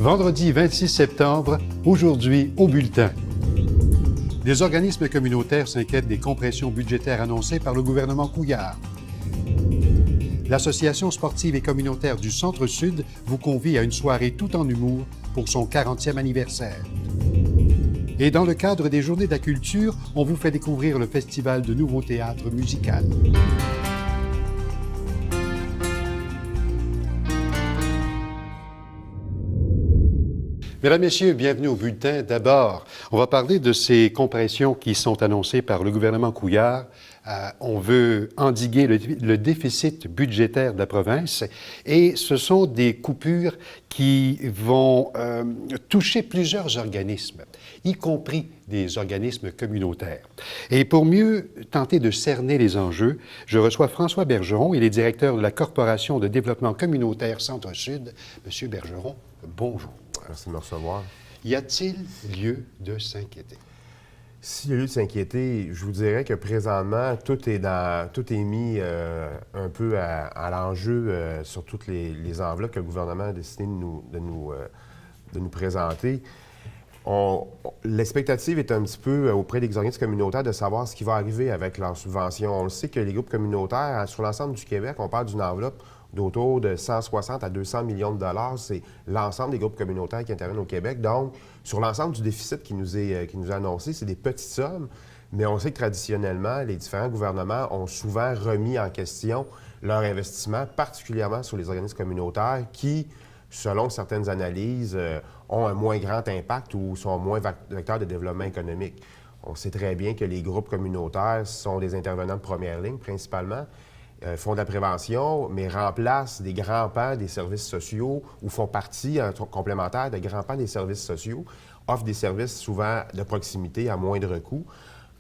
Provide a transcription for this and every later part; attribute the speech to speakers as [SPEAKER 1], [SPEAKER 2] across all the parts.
[SPEAKER 1] Vendredi 26 septembre, aujourd'hui au bulletin. Des organismes communautaires s'inquiètent des compressions budgétaires annoncées par le gouvernement Couillard. L'Association sportive et communautaire du Centre-Sud vous convie à une soirée tout en humour pour son 40e anniversaire. Et dans le cadre des Journées de la culture, on vous fait découvrir le Festival de nouveau théâtre musical. Mesdames, Messieurs, bienvenue au bulletin. D'abord, on va parler de ces compressions qui sont annoncées par le gouvernement Couillard. On veut endiguer le déficit budgétaire de la province et ce sont des coupures qui vont toucher plusieurs organismes, y compris des organismes communautaires. Et pour mieux tenter de cerner les enjeux, je reçois François Bergeron, il est directeur de la Corporation de développement communautaire Centre-Sud. Monsieur Bergeron, bonjour.
[SPEAKER 2] Merci de me recevoir.
[SPEAKER 1] Y a-t-il lieu de s'inquiéter?
[SPEAKER 2] S'il y a lieu de s'inquiéter, je vous dirais que présentement, tout est mis un peu à l'enjeu sur toutes les enveloppes que le gouvernement a décidé de nous présenter. L'expectative est un petit peu auprès des organismes communautaires de savoir ce qui va arriver avec leurs subventions. On le sait que les groupes communautaires, sur l'ensemble du Québec, on parle d'une enveloppe d'autour de 160 à 200 millions de dollars. C'est l'ensemble des groupes communautaires qui interviennent au Québec. Donc, sur l'ensemble du déficit qui nous est annoncé, c'est des petites sommes, mais on sait que traditionnellement, les différents gouvernements ont souvent remis en question leur investissement, particulièrement sur les organismes communautaires qui, selon certaines analyses, ont un moins grand impact ou sont moins vecteurs de développement économique. On sait très bien que les groupes communautaires sont des intervenants de première ligne, principalement, font de la prévention, mais remplacent des grands pans des services sociaux ou font partie complémentaire de grands pans des services sociaux, offrent des services souvent de proximité à moindre coût.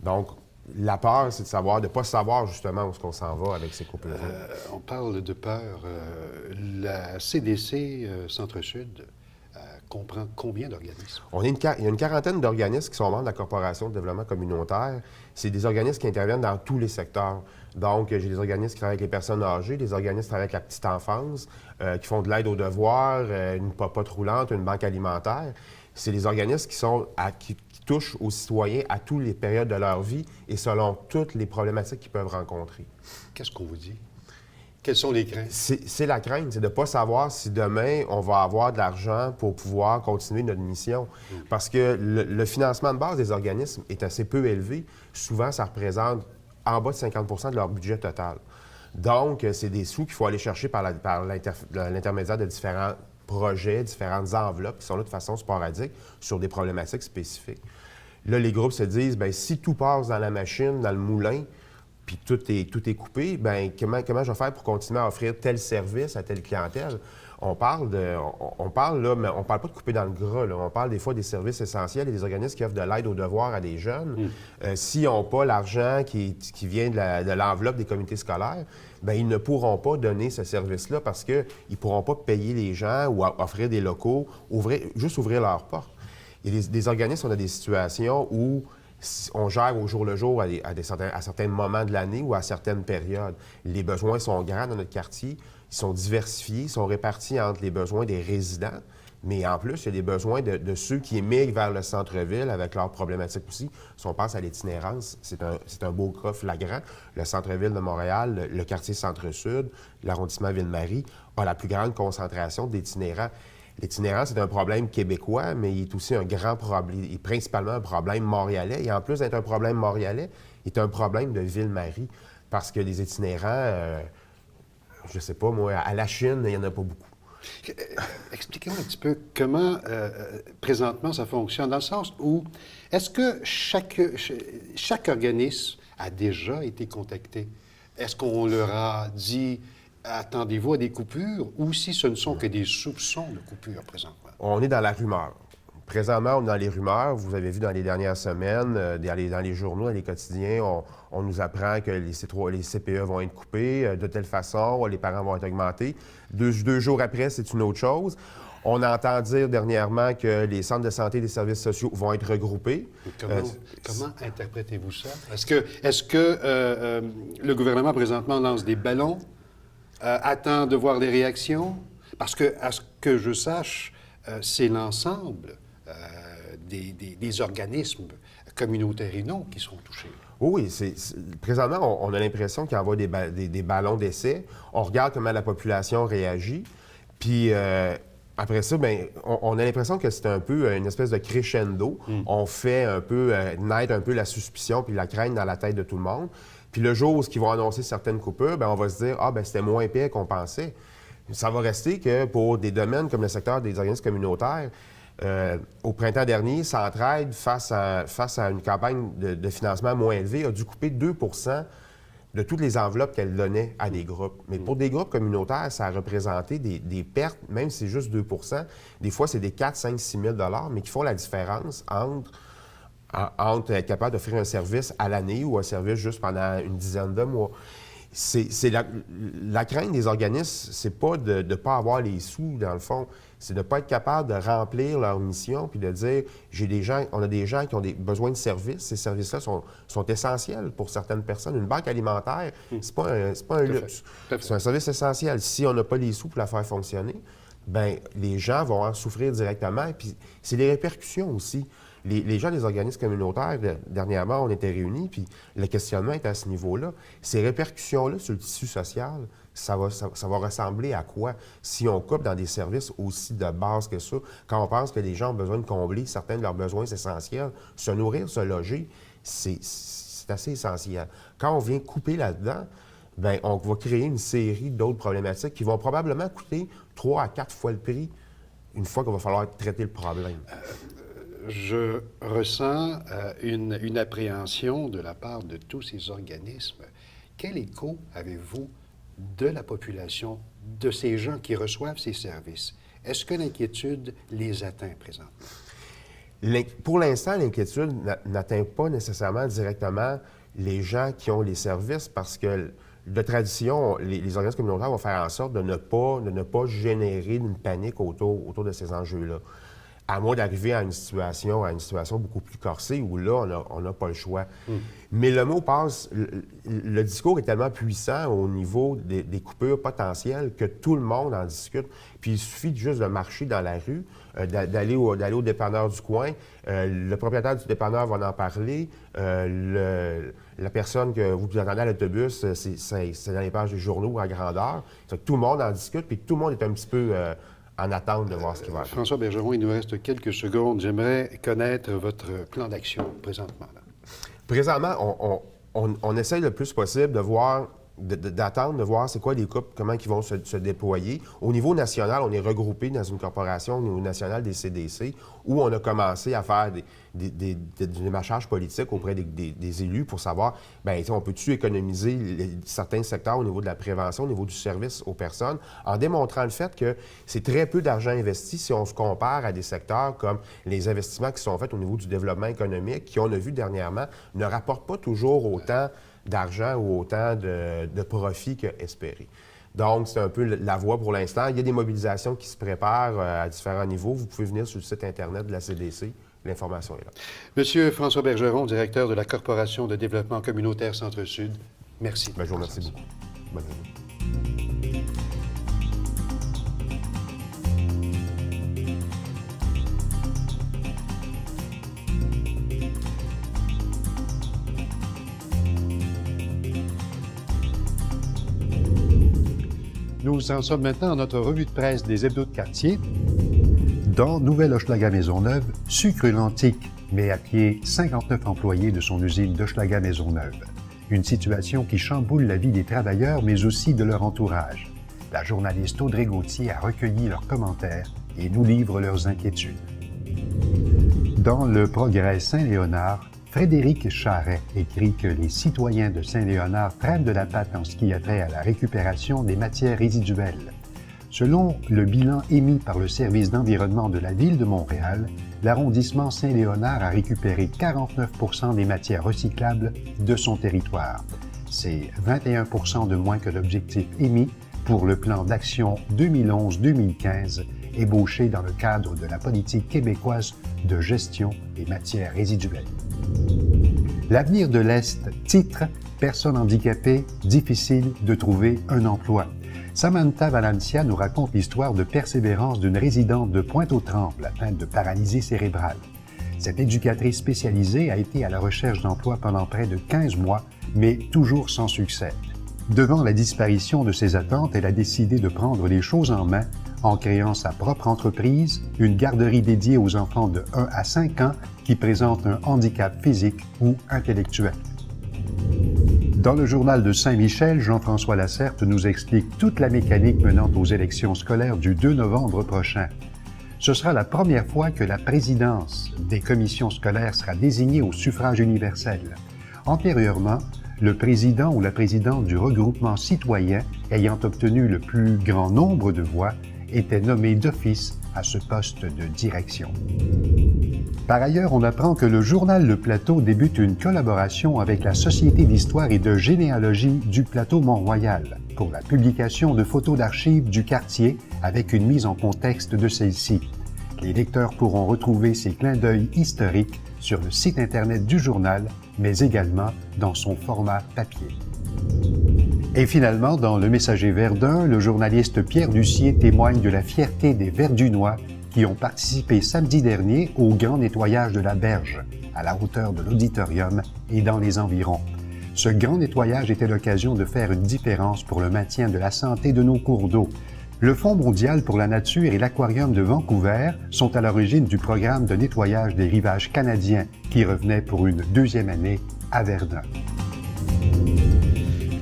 [SPEAKER 2] Donc, la peur, c'est de ne pas savoir justement où est-ce qu'on s'en va avec ces coupures.
[SPEAKER 1] On parle de peur. La CDC Centre-Sud comprend combien d'organismes?
[SPEAKER 2] Il y a une quarantaine d'organismes qui sont membres de la Corporation de développement communautaire. C'est des organismes qui interviennent dans tous les secteurs. Donc, j'ai des organismes qui travaillent avec les personnes âgées, des organismes qui travaillent avec la petite enfance, qui font de l'aide aux devoirs, une popote roulante, une banque alimentaire. C'est des organismes qui touchent aux citoyens à toutes les périodes de leur vie et selon toutes les problématiques qu'ils peuvent rencontrer.
[SPEAKER 1] Qu'est-ce qu'on vous dit? Quelles sont les craintes?
[SPEAKER 2] C'est la crainte, c'est de ne pas savoir si demain, on va avoir de l'argent pour pouvoir continuer notre mission. Parce que le financement de base des organismes est assez peu élevé. Souvent, ça représente en bas de 50 de leur budget total. Donc, c'est des sous qu'il faut aller chercher par l'intermédiaire de différents projets, différentes enveloppes qui sont là de façon sporadique sur des problématiques spécifiques. Là, les groupes se disent, bien, si tout passe dans la machine, dans le moulin, puis tout est coupé, bien, comment je vais faire pour continuer à offrir tel service à telle clientèle? On parle là, mais on parle pas de couper dans le gras, là. On parle des fois des services essentiels et des organismes qui offrent de l'aide aux devoirs à des jeunes. S'ils n'ont pas l'argent qui vient de l'enveloppe des comités scolaires, bien, ils ne pourront pas donner ce service-là parce qu'ils ne pourront pas payer les gens ou offrir des locaux, juste ouvrir leurs portes. Il y a des organismes, on a des situations où on gère au jour le jour à certains moments de l'année ou à certaines périodes. Les besoins sont grands dans notre quartier, ils sont diversifiés, ils sont répartis entre les besoins des résidents, mais en plus, il y a des besoins de ceux qui émigrent vers le centre-ville avec leurs problématiques aussi. Si on pense à l'itinérance, c'est un beau cas flagrant. Le centre-ville de Montréal, le quartier Centre-Sud, l'arrondissement Ville-Marie a la plus grande concentration d'itinérants. L'itinérance, c'est un problème québécois, mais il est aussi un grand problème, il est principalement un problème montréalais. Et en plus d'être un problème montréalais, il est un problème de Ville-Marie. Parce que les itinérants, je ne sais pas, moi, à la Chine, il n'y en a pas beaucoup.
[SPEAKER 1] Expliquez-moi un petit peu comment, présentement, ça fonctionne, dans le sens où, est-ce que chaque organisme a déjà été contacté? Est-ce qu'on leur a dit... Attendez-vous à des coupures ou si ce ne sont que des soupçons de coupures présentement? On
[SPEAKER 2] est dans la rumeur. Présentement, on est dans les rumeurs. Vous avez vu dans les dernières semaines, dans les journaux, dans les quotidiens, on nous apprend que les CPE vont être coupés de telle façon, les parents vont être augmentés. Deux jours après, c'est une autre chose. On entend dire dernièrement que les centres de santé et les services sociaux vont être regroupés.
[SPEAKER 1] Comment interprétez-vous ça? Est-ce que le gouvernement présentement lance des ballons? Attend de voir les réactions? Parce que, à ce que je sache, c'est l'ensemble des organismes communautaires et non qui sont touchés.
[SPEAKER 2] Oui, présentement, on a l'impression qu'il envoie des ballons d'essai. On regarde comment la population réagit. Puis après ça, bien, on a l'impression que c'est un peu une espèce de crescendo. On fait un peu naître un peu la suspicion puis la crainte dans la tête de tout le monde. Puis le jour où ils vont annoncer certaines coupures, bien, on va se dire « Ah, bien, c'était moins pire qu'on pensait ». Ça va rester que pour des domaines comme le secteur des organismes communautaires, au printemps dernier, Centraide, face à une campagne de financement moins élevée, a dû couper 2 de toutes les enveloppes qu'elle donnait à des groupes. Mais pour des groupes communautaires, ça a représenté des pertes, même si c'est juste 2 des fois, c'est des 4, 5, 6 000 mais qui font la différence entre être capable d'offrir un service à l'année ou un service juste pendant une dizaine de mois. C'est la crainte des organismes, c'est pas de ne pas avoir les sous, dans le fond. C'est de ne pas être capable de remplir leur mission puis de dire, on a des gens qui ont des besoins de services. Ces services-là sont essentiels pour certaines personnes. Une banque alimentaire, c'est pas un luxe. C'est un service essentiel. Si on n'a pas les sous pour la faire fonctionner, bien, les gens vont en souffrir directement. Puis c'est les répercussions aussi. Les gens des organismes communautaires, dernièrement, on était réunis, puis le questionnement est à ce niveau-là. Ces répercussions-là sur le tissu social, ça va ressembler à quoi si on coupe dans des services aussi de base que ça, quand on pense que les gens ont besoin de combler certains de leurs besoins essentiels, se nourrir, se loger, c'est assez essentiel. Quand on vient couper là-dedans, bien, on va créer une série d'autres problématiques qui vont probablement coûter 3 à 4 fois le prix une fois qu'il va falloir traiter le problème.
[SPEAKER 1] Je ressens une appréhension de la part de tous ces organismes. Quel écho avez-vous de la population, de ces gens qui reçoivent ces services? Est-ce que l'inquiétude les atteint présentement?
[SPEAKER 2] Pour l'instant, l'inquiétude n'atteint pas nécessairement directement les gens qui ont les services parce que, de tradition, les organismes communautaires vont faire en sorte de ne pas générer une panique autour de ces enjeux-là. À moins d'arriver à une situation beaucoup plus corsée où là, on n'a pas le choix. Mais le mot passe, le discours est tellement puissant au niveau des coupures potentielles que tout le monde en discute. Puis il suffit juste de marcher dans la rue, d'aller au dépanneur du coin. Le propriétaire du dépanneur va en parler. La personne que vous attendez à l'autobus, c'est dans les pages des journaux à grandeur. Tout le monde en discute, puis tout le monde est un petit peu en attente de voir ce qui va arriver.
[SPEAKER 1] François Bergeron, il nous reste quelques secondes. J'aimerais connaître votre plan d'action présentement.
[SPEAKER 2] Présentement, on essaye le plus possible de voir, d'attendre, de voir c'est quoi les coupes, comment ils vont se déployer. Au niveau national, on est regroupé dans une corporation au niveau national des CDC où on a commencé à faire des démarchages politiques auprès des élus pour savoir, bien, on peut-tu économiser certains secteurs au niveau de la prévention, au niveau du service aux personnes, en démontrant le fait que c'est très peu d'argent investi si on se compare à des secteurs comme les investissements qui sont faits au niveau du développement économique, qui, on a vu dernièrement, ne rapportent pas toujours autant d'argent ou autant de profit qu'espéré. Donc, c'est un peu la voie pour l'instant. Il y a des mobilisations qui se préparent à différents niveaux. Vous pouvez venir sur le site Internet de la CDC. L'information est là.
[SPEAKER 1] Monsieur François Bergeron, directeur de la Corporation de développement communautaire Centre-Sud, merci.
[SPEAKER 2] Bien, je vous remercie beaucoup. Bonne année.
[SPEAKER 1] Nous en sommes maintenant à notre revue de presse des hebdos de quartier. Dans Nouvelle-Hochelaga-Maisonneuve, sucre l'antique met à pied 59 employés de son usine d'Hochelaga-Maisonneuve. Une situation qui chamboule la vie des travailleurs, mais aussi de leur entourage. La journaliste Audrey Gauthier a recueilli leurs commentaires et nous livre leurs inquiétudes. Dans Le Progrès Saint-Léonard, Frédéric Charret écrit que les citoyens de Saint-Léonard traînent de la patte en ce qui a trait à la récupération des matières résiduelles. Selon le bilan émis par le service d'environnement de la Ville de Montréal, l'arrondissement Saint-Léonard a récupéré 49 % des matières recyclables de son territoire. C'est 21 % de moins que l'objectif émis pour le plan d'action 2011-2015 ébauché dans le cadre de la politique québécoise de gestion des matières résiduelles. L'avenir de l'Est, titre « Personnes handicapées, difficile de trouver un emploi ». Samantha Valencia nous raconte l'histoire de persévérance d'une résidente de Pointe-aux-Trembles atteinte de paralysie cérébrale. Cette éducatrice spécialisée a été à la recherche d'emploi pendant près de 15 mois, mais toujours sans succès. Devant la disparition de ses attentes, elle a décidé de prendre les choses en main en créant sa propre entreprise, une garderie dédiée aux enfants de 1 à 5 ans qui présentent un handicap physique ou intellectuel. Dans le journal de Saint-Michel, Jean-François Lacerte nous explique toute la mécanique menant aux élections scolaires du 2 novembre prochain. Ce sera la première fois que la présidence des commissions scolaires sera désignée au suffrage universel. Antérieurement, le président ou la présidente du regroupement citoyen ayant obtenu le plus grand nombre de voix était nommé d'office à ce poste de direction. Par ailleurs, on apprend que le journal Le Plateau débute une collaboration avec la Société d'histoire et de généalogie du Plateau Mont-Royal pour la publication de photos d'archives du quartier avec une mise en contexte de celle-ci. Les lecteurs pourront retrouver ces clins d'œil historiques sur le site Internet du journal, mais également dans son format papier. Et finalement, dans Le Messager Verdun, le journaliste Pierre Ducier témoigne de la fierté des Verdunois qui ont participé samedi dernier au grand nettoyage de la berge, à la hauteur de l'auditorium et dans les environs. Ce grand nettoyage était l'occasion de faire une différence pour le maintien de la santé de nos cours d'eau. Le Fonds mondial pour la nature et l'Aquarium de Vancouver sont à l'origine du programme de nettoyage des rivages canadiens qui revenait pour une deuxième année à Verdun.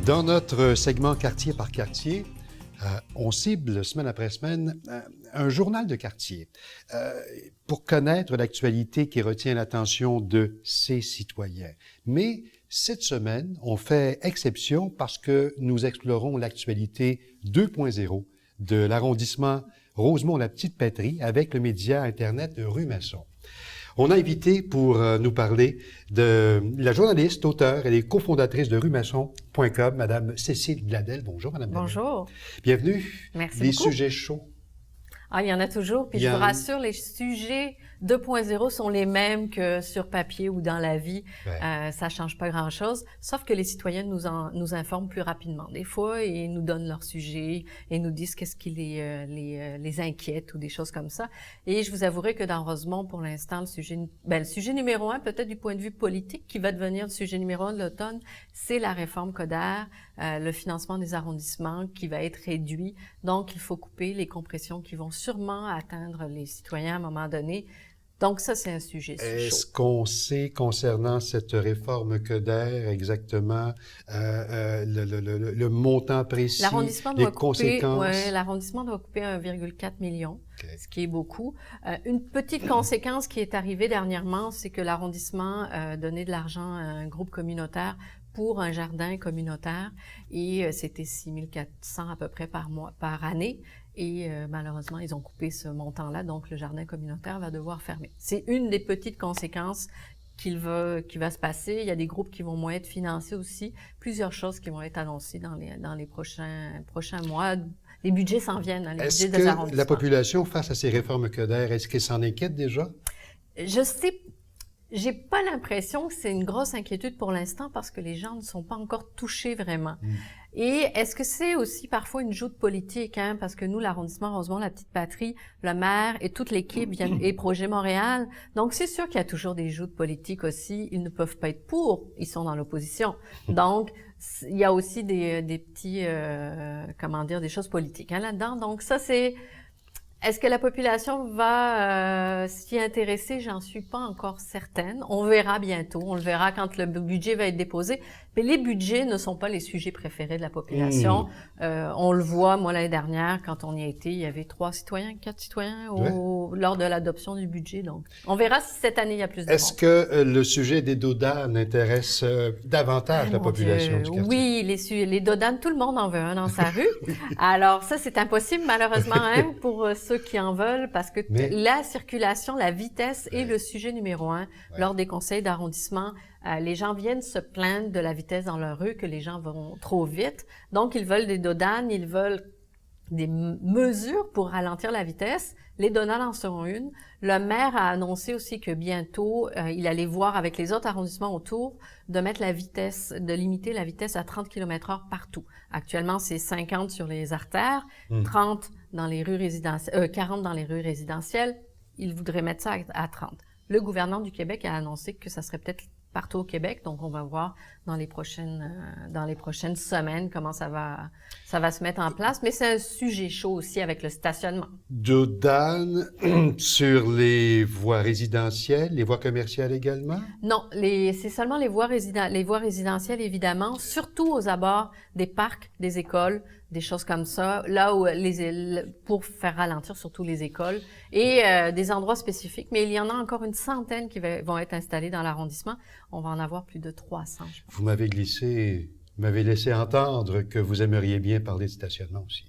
[SPEAKER 1] Dans notre segment quartier par quartier, on cible semaine après semaine un journal de quartier pour connaître l'actualité qui retient l'attention de ses citoyens. Mais cette semaine, on fait exception parce que nous explorons l'actualité 2.0 de l'arrondissement Rosemont-la-Petite-Patrie avec le média Internet de Rue Masson. On a invité pour nous parler de la journaliste, auteure, elle est cofondatrice de ruemasson.com, Madame Cécile Gladel. Bonjour, Madame Gladel.
[SPEAKER 3] Bonjour.
[SPEAKER 1] Bienvenue.
[SPEAKER 3] Merci
[SPEAKER 1] Les
[SPEAKER 3] beaucoup.
[SPEAKER 1] Sujets chauds.
[SPEAKER 3] Ah, il y en a toujours. Puis je vous rassure, les sujets 2.0 sont les mêmes que sur papier ou dans la vie.
[SPEAKER 1] Ouais.
[SPEAKER 3] Ça change pas grand-chose, sauf que les citoyens nous informent plus rapidement. Des fois, ils nous donnent leurs sujets et nous disent qu'est-ce qui les inquiète ou des choses comme ça. Et je vous avouerai que dans Rosemont, pour l'instant, le sujet numéro 1, peut-être du point de vue politique, qui va devenir le sujet numéro 1 de l'automne, c'est la réforme Coderre, le financement des arrondissements qui va être réduit. Donc, il faut couper les compressions qui vont sûrement atteindre les citoyens à un moment donné. Donc ça, c'est un sujet chaud.
[SPEAKER 1] Est-ce qu'on sait concernant cette réforme Coderre exactement le montant précis, les conséquences?
[SPEAKER 3] L'arrondissement doit couper 1,4 million, ce qui est beaucoup. Une petite conséquence qui est arrivée dernièrement, c'est que l'arrondissement a donné de l'argent à un groupe communautaire pour un jardin communautaire et c'était 6 400 à peu près par année. Et malheureusement, ils ont coupé ce montant-là, donc le jardin communautaire va devoir fermer. C'est une des petites conséquences qui va se passer. Il y a des groupes qui vont moins être financés aussi, plusieurs choses qui vont être annoncées dans les prochains mois. Les budgets s'en viennent, les budgets des arrondissements. Est-ce
[SPEAKER 1] que la population, face à ces réformes Coderre, est-ce qu'elle s'en inquiète déjà?
[SPEAKER 3] J'ai pas l'impression que c'est une grosse inquiétude pour l'instant parce que les gens ne sont pas encore touchés vraiment. Et est-ce que c'est aussi parfois une joute politique, hein? Parce que nous, l'arrondissement Rosemont-la-Petite-Patrie, le maire et toute l'équipe viennent et Projet Montréal. Donc, c'est sûr qu'il y a toujours des joutes politiques aussi. Ils ne peuvent pas être pour, ils sont dans l'opposition. Donc, il y a aussi des petits, des choses politiques, hein, là-dedans. Donc, ça, c'est... Est-ce que la population va s'y intéresser? J'en suis pas encore certaine. On verra bientôt. On le verra quand le budget va être déposé. Mais les budgets ne sont pas les sujets préférés de la population. On le voit, moi, l'année dernière, quand on y a été, il y avait 4 citoyens lors de l'adoption du budget. Donc, on verra si cette année, il y a plus de
[SPEAKER 1] Est-ce que le sujet des dodanes intéresse davantage la population du quartier?
[SPEAKER 3] Oui, les dodanes, tout le monde en veut un dans sa rue. Alors, ça, c'est impossible, malheureusement, hein, pour ceux qui en veulent, parce que la circulation, la vitesse est le sujet numéro 1 lors des conseils d'arrondissement. Les gens viennent se plaindre de la vitesse dans leur rue, que les gens vont trop vite. Donc, ils veulent des dodanes, ils veulent mesures pour ralentir la vitesse. Les Donald en seront une. Le maire a annoncé aussi que bientôt, il allait voir avec les autres arrondissements autour de mettre la vitesse, de limiter la vitesse à 30 km/h partout. Actuellement, c'est 50 sur les artères, 30 dans les rues résidentielles, 40 dans les rues résidentielles. Il voudrait mettre ça à 30. Le gouvernement du Québec a annoncé que ça serait peut-être partout au Québec, donc on va voir dans les prochaines semaines comment ça va se mettre en place. Mais c'est un sujet chaud aussi avec le stationnement.
[SPEAKER 1] Dan, sur les voies résidentielles, les voies commerciales également?
[SPEAKER 3] Non, c'est seulement les voies résidentielles, évidemment, surtout aux abords des parcs, des écoles, des choses comme ça, là où pour faire ralentir surtout les écoles et des endroits spécifiques. Mais il y en a encore une centaine qui vont être installés dans l'arrondissement. On va en avoir plus de 300, je pense.
[SPEAKER 1] Vous m'avez laissé entendre que vous aimeriez bien parler de stationnement aussi.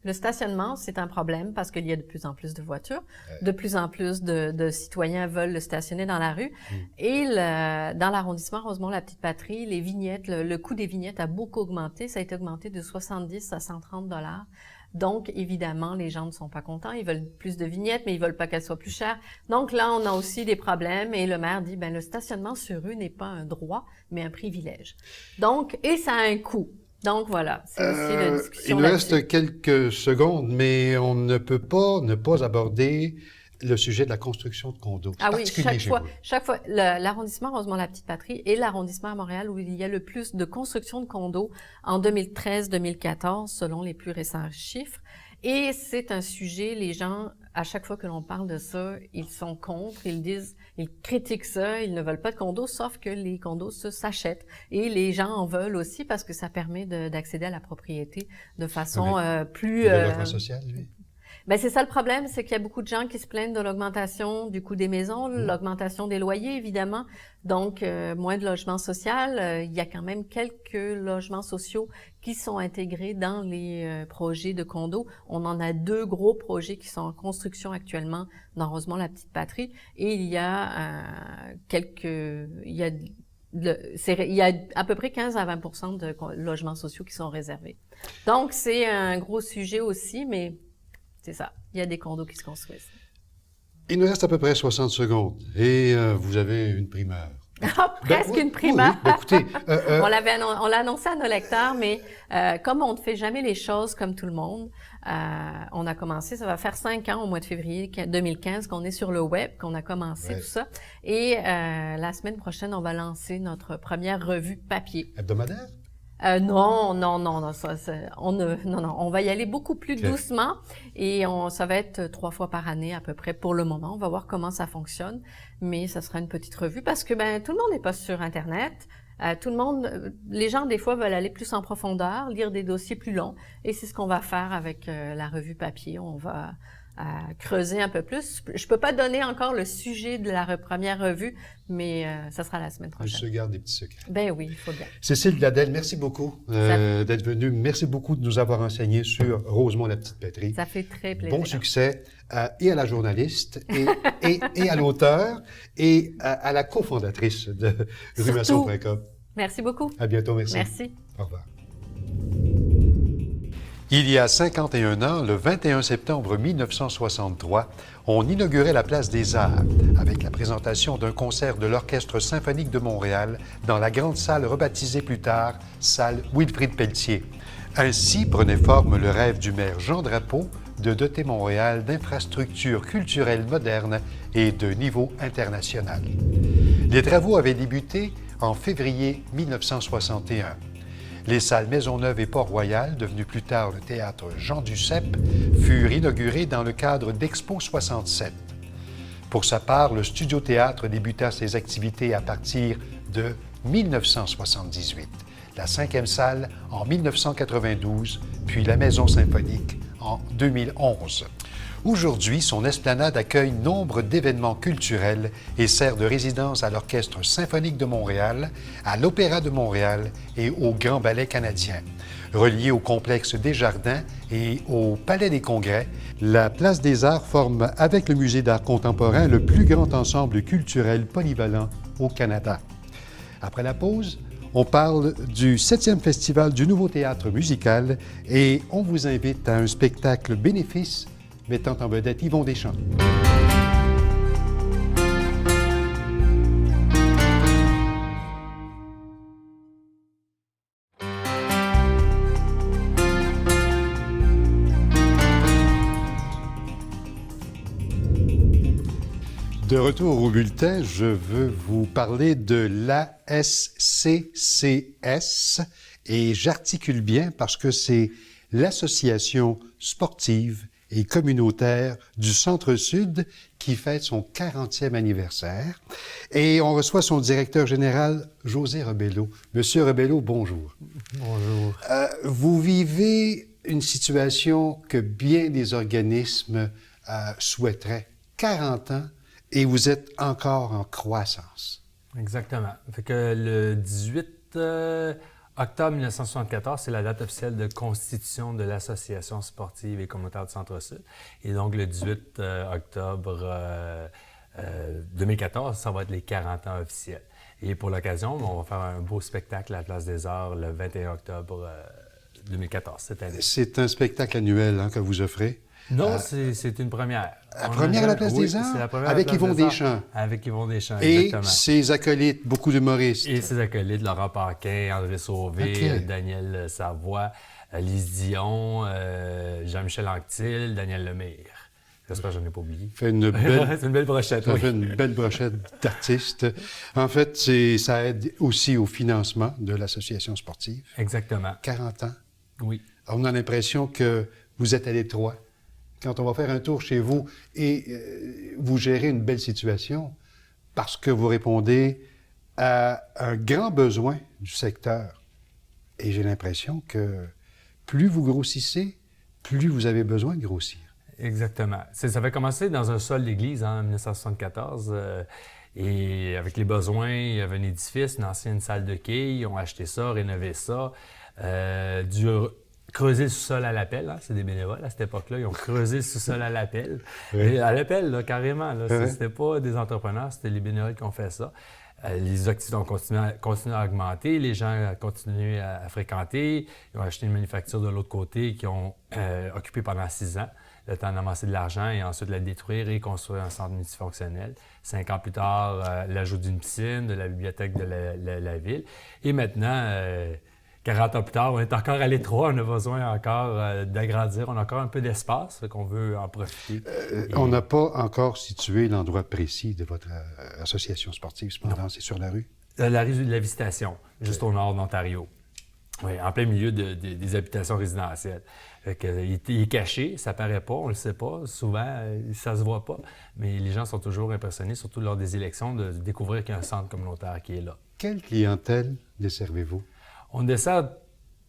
[SPEAKER 3] Le stationnement, c'est un problème parce qu'il y a de plus en plus de voitures, de plus en plus de citoyens veulent le stationner dans la rue. Et dans l'arrondissement Rosemont-la-Petite-Patrie, les vignettes, le coût des vignettes a beaucoup augmenté. Ça a été augmenté de 70 à 130 $. Donc, évidemment, les gens ne sont pas contents. Ils veulent plus de vignettes, mais ils veulent pas qu'elles soient plus chères. Donc là, on a aussi des problèmes et le maire dit, le stationnement sur rue n'est pas un droit, mais un privilège. Donc, et ça a un coût. Donc voilà, c'est aussi la discussion.
[SPEAKER 1] Il nous reste quelques secondes, mais on ne peut pas ne pas aborder le sujet de la construction de condos.
[SPEAKER 3] Ah oui, chaque fois, l'arrondissement Rosemont-la-Petite-Patrie est l'arrondissement à Montréal où il y a le plus de construction de condos en 2013-2014, selon les plus récents chiffres. Et c'est un sujet, les gens, à chaque fois que l'on parle de ça, ils sont contre, ils critiquent ça, ils ne veulent pas de condos, sauf que les condos s'achètent. Et les gens en veulent aussi parce que ça permet d'accéder à la propriété de façon plus...
[SPEAKER 1] Le logement social, lui?
[SPEAKER 3] C'est ça le problème, c'est qu'il y a beaucoup de gens qui se plaignent de l'augmentation du coût des maisons, l'augmentation des loyers, évidemment. Donc, moins de logements sociaux. Il y a quand même quelques logements sociaux qui sont intégrés dans les projets de condos. On en a 2 gros projets qui sont en construction actuellement dans Rosemont-la-Petite-Patrie. Et il y a il y a à peu près 15 à 20% de logements sociaux qui sont réservés. Donc, c'est un gros sujet aussi, mais c'est ça. Il y a des condos qui se construisent.
[SPEAKER 1] Il nous reste à peu près 60 secondes et vous avez une primeur.
[SPEAKER 3] Presque une primeur.
[SPEAKER 1] Oui, écoutez,
[SPEAKER 3] on l'a annoncé à nos lecteurs, mais comme on ne fait jamais les choses comme tout le monde, on a commencé, ça va faire 5 ans au mois de février 2015 qu'on est sur le web, qu'on a commencé tout ça. Et la semaine prochaine, on va lancer notre première revue papier.
[SPEAKER 1] Hebdomadaire?
[SPEAKER 3] Non, on va y aller beaucoup plus doucement et ça va être 3 fois par année à peu près pour le moment. On va voir comment ça fonctionne, mais ça sera une petite revue parce que tout le monde n'est pas sur Internet. Les gens des fois veulent aller plus en profondeur, lire des dossiers plus longs et c'est ce qu'on va faire avec la revue papier. On va creuser un peu plus. Je peux pas donner encore le sujet de la première revue, mais ça sera la semaine prochaine.
[SPEAKER 1] Je se garde des petits secrets.
[SPEAKER 3] Ben oui, il faut bien.
[SPEAKER 1] Cécile Gladel, merci beaucoup d'être venue. Merci beaucoup de nous avoir enseigné sur Rosemont-la-Petite-Patrie.
[SPEAKER 3] Ça fait très plaisir.
[SPEAKER 1] Bon succès et à la journaliste et à l'auteur et à la cofondatrice de Rumation.com.
[SPEAKER 3] Merci beaucoup.
[SPEAKER 1] À bientôt, merci.
[SPEAKER 3] Merci.
[SPEAKER 1] Au revoir. Il y a 51 ans, le 21 septembre 1963, on inaugurait la Place des Arts avec la présentation d'un concert de l'Orchestre symphonique de Montréal dans la grande salle rebaptisée plus tard salle Wilfrid Pelletier. Ainsi prenait forme le rêve du maire Jean Drapeau de doter Montréal d'infrastructures culturelles modernes et de niveau international. Les travaux avaient débuté en février 1961. Les salles Maisonneuve et Port-Royal, devenues plus tard le théâtre Jean Duceppe, furent inaugurées dans le cadre d'Expo 67. Pour sa part, le Studio Théâtre débuta ses activités à partir de 1978, la 5e salle en 1992, puis la Maison symphonique en 2011. Aujourd'hui, son esplanade accueille nombre d'événements culturels et sert de résidence à l'Orchestre symphonique de Montréal, à l'Opéra de Montréal et au Grand Ballet canadien. Reliée au complexe Desjardins et au Palais des Congrès, la Place des Arts forme avec le Musée d'art contemporain le plus grand ensemble culturel polyvalent au Canada. Après la pause, On parle du 7e Festival du Nouveau Théâtre musical et on vous invite à un spectacle bénéfice mettant en vedette Yvon Deschamps. De retour au bulletin, je veux vous parler de l'ASCCS et j'articule bien parce que c'est l'Association sportive et communautaire du Centre-Sud qui fête son 40e anniversaire. Et on reçoit son directeur général, José Rebello. Monsieur Rebello, bonjour.
[SPEAKER 4] Bonjour.
[SPEAKER 1] Vous vivez une situation que bien des organismes souhaiteraient. 40 ans. Et vous êtes encore en croissance.
[SPEAKER 4] Exactement. Fait que le 18 octobre 1974, c'est la date officielle de constitution de l'Association sportive et communautaire du Centre-Sud. Et donc, le 18 octobre 2014, ça va être les 40 ans officiels. Et pour l'occasion, on va faire un beau spectacle à la Place des Arts le 21 octobre 2014, cette année.
[SPEAKER 1] C'est un spectacle annuel que vous offrez?
[SPEAKER 4] Non, c'est une première.
[SPEAKER 1] La première à la Place des Arts?
[SPEAKER 4] C'est la première
[SPEAKER 1] avec
[SPEAKER 4] à la Place
[SPEAKER 1] Yvon
[SPEAKER 4] des Arts.
[SPEAKER 1] Deschamps.
[SPEAKER 4] Avec Yvon Deschamps,
[SPEAKER 1] Et
[SPEAKER 4] exactement.
[SPEAKER 1] ses acolytes, beaucoup d'humoristes.
[SPEAKER 4] Et ses acolytes, Laurent Paquin, André Sauvé, Daniel Savoie, Lise Dion, Jean-Michel Anctil, Daniel Lemire. J'espère que je n'en ai pas oublié.
[SPEAKER 1] C'est une belle
[SPEAKER 4] brochette,
[SPEAKER 1] ça
[SPEAKER 4] oui.
[SPEAKER 1] fait une belle brochette d'artistes. En fait, ça aide aussi au financement de l'association sportive.
[SPEAKER 4] Exactement.
[SPEAKER 1] 40 ans.
[SPEAKER 4] Oui.
[SPEAKER 1] On a l'impression que vous êtes à l'étroit. Quand on va faire un tour chez vous et vous gérez une belle situation parce que vous répondez à un grand besoin du secteur. Et j'ai l'impression que plus vous grossissez, plus vous avez besoin de grossir.
[SPEAKER 4] Exactement. Ça avait commencé dans un sol d'église en 1974. Et avec les besoins, il y avait un édifice, une ancienne salle de quilles. Ils ont acheté ça, rénové ça. Creuser le sous-sol à l'appel, c'est des bénévoles à cette époque-là. Ils ont creusé le sous-sol à l'appel. Oui. À l'appel, là, carrément. Là,
[SPEAKER 1] oui.
[SPEAKER 4] C'était pas des entrepreneurs, c'était les bénévoles qui ont fait ça. Les activités ont continué à augmenter, les gens ont continué à fréquenter. Ils ont acheté une manufacture de l'autre côté qui ont occupé pendant 6 ans, le temps d'amasser de l'argent et ensuite la détruire et construire un centre multifonctionnel. 5 ans plus tard, l'ajout d'une piscine, de la bibliothèque de la ville. Et maintenant... 40 ans plus tard, on est encore à l'étroit, on a besoin encore d'agrandir, on a encore un peu d'espace, fait qu'on veut en profiter.
[SPEAKER 1] On n'a pas encore situé l'endroit précis de votre association sportive, cependant, c'est sur la rue?
[SPEAKER 4] La rue de la Visitation, juste au nord d'Ontario. Oui, en plein milieu des habitations résidentielles. Fait que, il est caché, ça paraît pas, on le sait pas, souvent ça se voit pas, mais les gens sont toujours impressionnés, surtout lors des élections, de découvrir qu'il y a un centre communautaire qui est là.
[SPEAKER 1] Quelle clientèle desservez-vous?
[SPEAKER 4] On dessert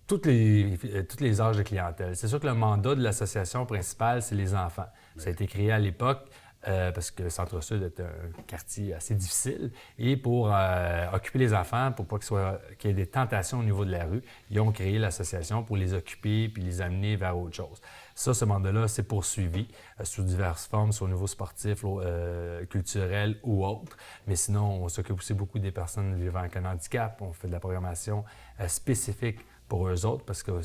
[SPEAKER 4] tous les âges de clientèle. C'est sûr que le mandat de l'association principale, c'est les enfants. Ça a été créé à l'époque parce que le Centre-Sud est un quartier assez difficile. Et pour occuper les enfants, pour pas qu'il y ait des tentations au niveau de la rue, ils ont créé l'association pour les occuper puis les amener vers autre chose. Ça, ce mandat-là s'est poursuivi sous diverses formes, soit au niveau sportif, culturel ou autre. Mais sinon, on s'occupe aussi beaucoup des personnes vivant avec un handicap. On fait de la programmation spécifique pour eux autres parce que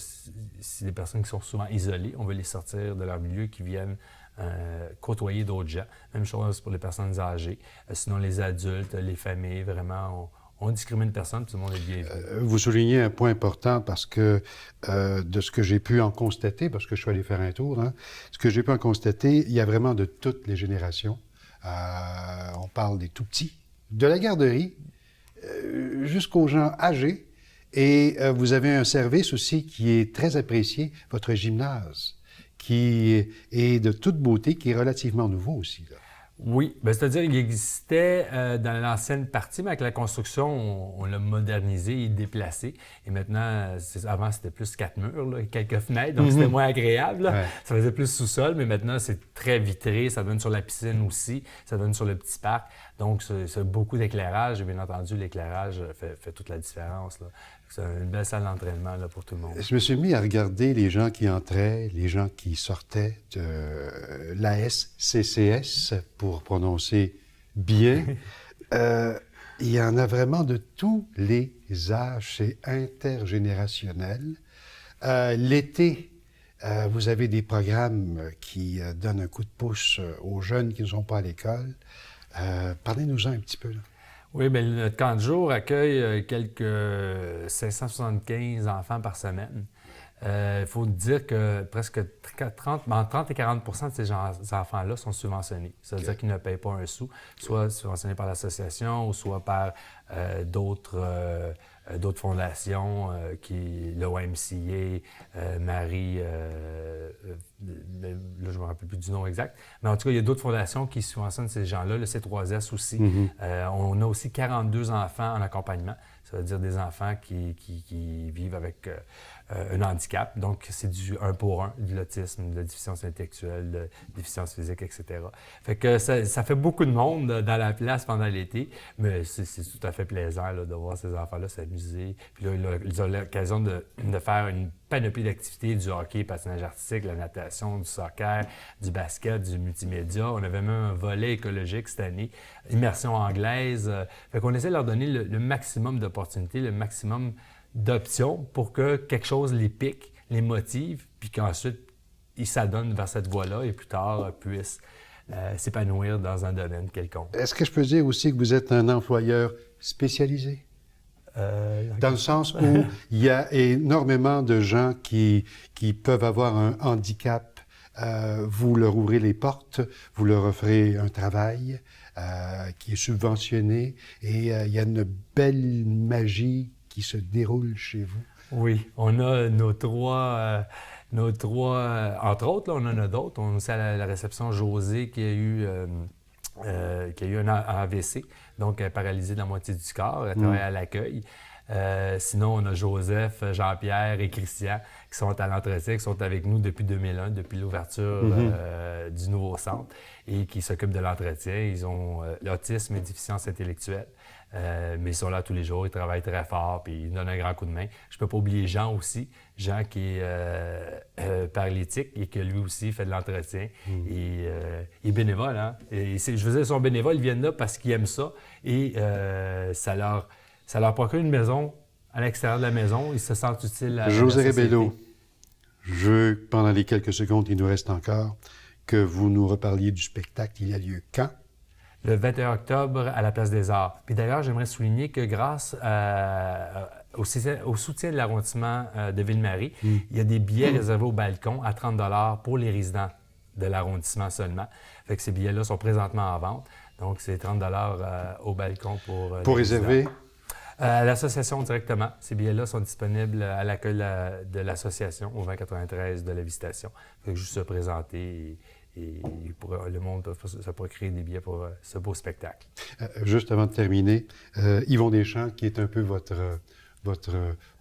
[SPEAKER 4] c'est des personnes qui sont souvent isolées. On veut les sortir de leur milieu, qui viennent côtoyer d'autres gens. Même chose pour les personnes âgées. Sinon, les adultes, les familles, vraiment... On discrimine personne, tout le monde est bienvenu.
[SPEAKER 1] Vous soulignez un point important parce que de ce que j'ai pu en constater, parce que je suis allé faire un tour, ce que j'ai pu en constater, il y a vraiment de toutes les générations. On parle des tout-petits, de la garderie jusqu'aux gens âgés. Et vous avez un service aussi qui est très apprécié, votre gymnase, qui est de toute beauté, qui est relativement nouveau aussi, là.
[SPEAKER 4] Oui, c'est-à-dire qu'il existait dans l'ancienne partie, mais avec la construction, on l'a modernisé et déplacé. Et maintenant, avant, c'était plus 4 murs, là, et quelques fenêtres, donc c'était moins agréable. Ouais. Ça faisait plus sous-sol, mais maintenant, c'est très vitré. Ça donne sur la piscine aussi, ça donne sur le petit parc. Donc, c'est beaucoup d'éclairage. Et bien entendu, l'éclairage fait toute la différence, là. C'est une belle salle d'entraînement là, pour tout le monde.
[SPEAKER 1] Je me suis mis à regarder les gens qui entraient, les gens qui sortaient de l'ASCCS, pour prononcer bien. Il y en a vraiment de tous les âges, c'est intergénérationnel. L'été, vous avez des programmes qui donnent un coup de pouce aux jeunes qui ne sont pas à l'école. Parlez-nous-en un petit peu. Là.
[SPEAKER 4] Oui, bien, notre camp de jour accueille quelques 575 enfants par semaine. Il faut dire que presque 30 et 40 de ces enfants-là sont subventionnés. Ça veut dire qu'ils ne payent pas un sou, soit subventionnés par l'association ou soit par d'autres fondations, le YMCA, Marie, là, je ne me rappelle plus du nom exact. Mais en tout cas, il y a d'autres fondations qui subventionnent ces gens-là, le C3S aussi. On a aussi 42 enfants en accompagnement. Ça veut dire des enfants qui vivent avec un handicap. Donc, c'est du 1 pour 1, de l'autisme, de la déficience intellectuelle, de la déficience physique, etc. Fait que ça fait beaucoup de monde dans la place pendant l'été, mais c'est tout à fait plaisant là, de voir ces enfants-là s'amuser. Puis là, ils ont l'occasion de faire une panoplie d'activités, du hockey, patinage artistique, la natation, du soccer, du basket, du multimédia. On avait même un volet écologique cette année, immersion anglaise. Fait qu'on essaie de leur donner le maximum d'opportunités, le maximum d'options pour que quelque chose les pique, les motive, puis qu'ensuite, ils s'adonnent vers cette voie-là et plus tard puissent s'épanouir dans un domaine quelconque.
[SPEAKER 1] Est-ce que je peux dire aussi que vous êtes un employeur spécialisé? Dans le sens où il y a énormément de gens qui peuvent avoir un handicap. Vous leur ouvrez les portes, vous leur offrez un travail qui est subventionné et il y a une belle magie qui se déroule chez vous.
[SPEAKER 4] Oui, on a nos trois, entre autres, là, on en a d'autres. On a aussi à la réception José qui a eu un AVC, donc elle est paralysée de la moitié du corps, elle travaille à l'accueil. Sinon, on a Joseph, Jean-Pierre et Christian qui sont à l'entretien, qui sont avec nous depuis 2001, depuis l'ouverture du nouveau centre et qui s'occupent de l'entretien. Ils ont l'autisme et déficience intellectuelle. Mais ils sont là tous les jours, ils travaillent très fort, puis ils donnent un grand coup de main. Je ne peux pas oublier Jean aussi, Jean qui est paralytique et qui lui aussi fait de l'entretien. Et il est bénévole, hein? Et je veux dire, ils sont bénévoles, ils viennent là parce qu'ils aiment ça et ça leur procure une maison à l'extérieur de la maison, ils se sentent utiles à la
[SPEAKER 1] José
[SPEAKER 4] société.
[SPEAKER 1] Rebello, je veux, pendant les quelques secondes qui nous restent encore, que vous nous reparliez du spectacle. Il a lieu quand?
[SPEAKER 4] Le 21 octobre à la Place des Arts. Puis d'ailleurs, j'aimerais souligner que grâce au soutien de l'arrondissement de Ville-Marie, il y a des billets réservés au balcon à 30 $ pour les résidents de l'arrondissement seulement. Fait que ces billets-là sont présentement en vente. Donc, c'est 30 $ au balcon pour les
[SPEAKER 1] réserver?
[SPEAKER 4] résidents. À l'association directement. Ces billets-là sont disponibles à l'accueil de l'association au 2093 de la Visitation. Fait que juste se présenter et le monde, ça pourrait créer des billets pour ce beau spectacle.
[SPEAKER 1] Juste avant de terminer, Yvon Deschamps, qui est un peu votre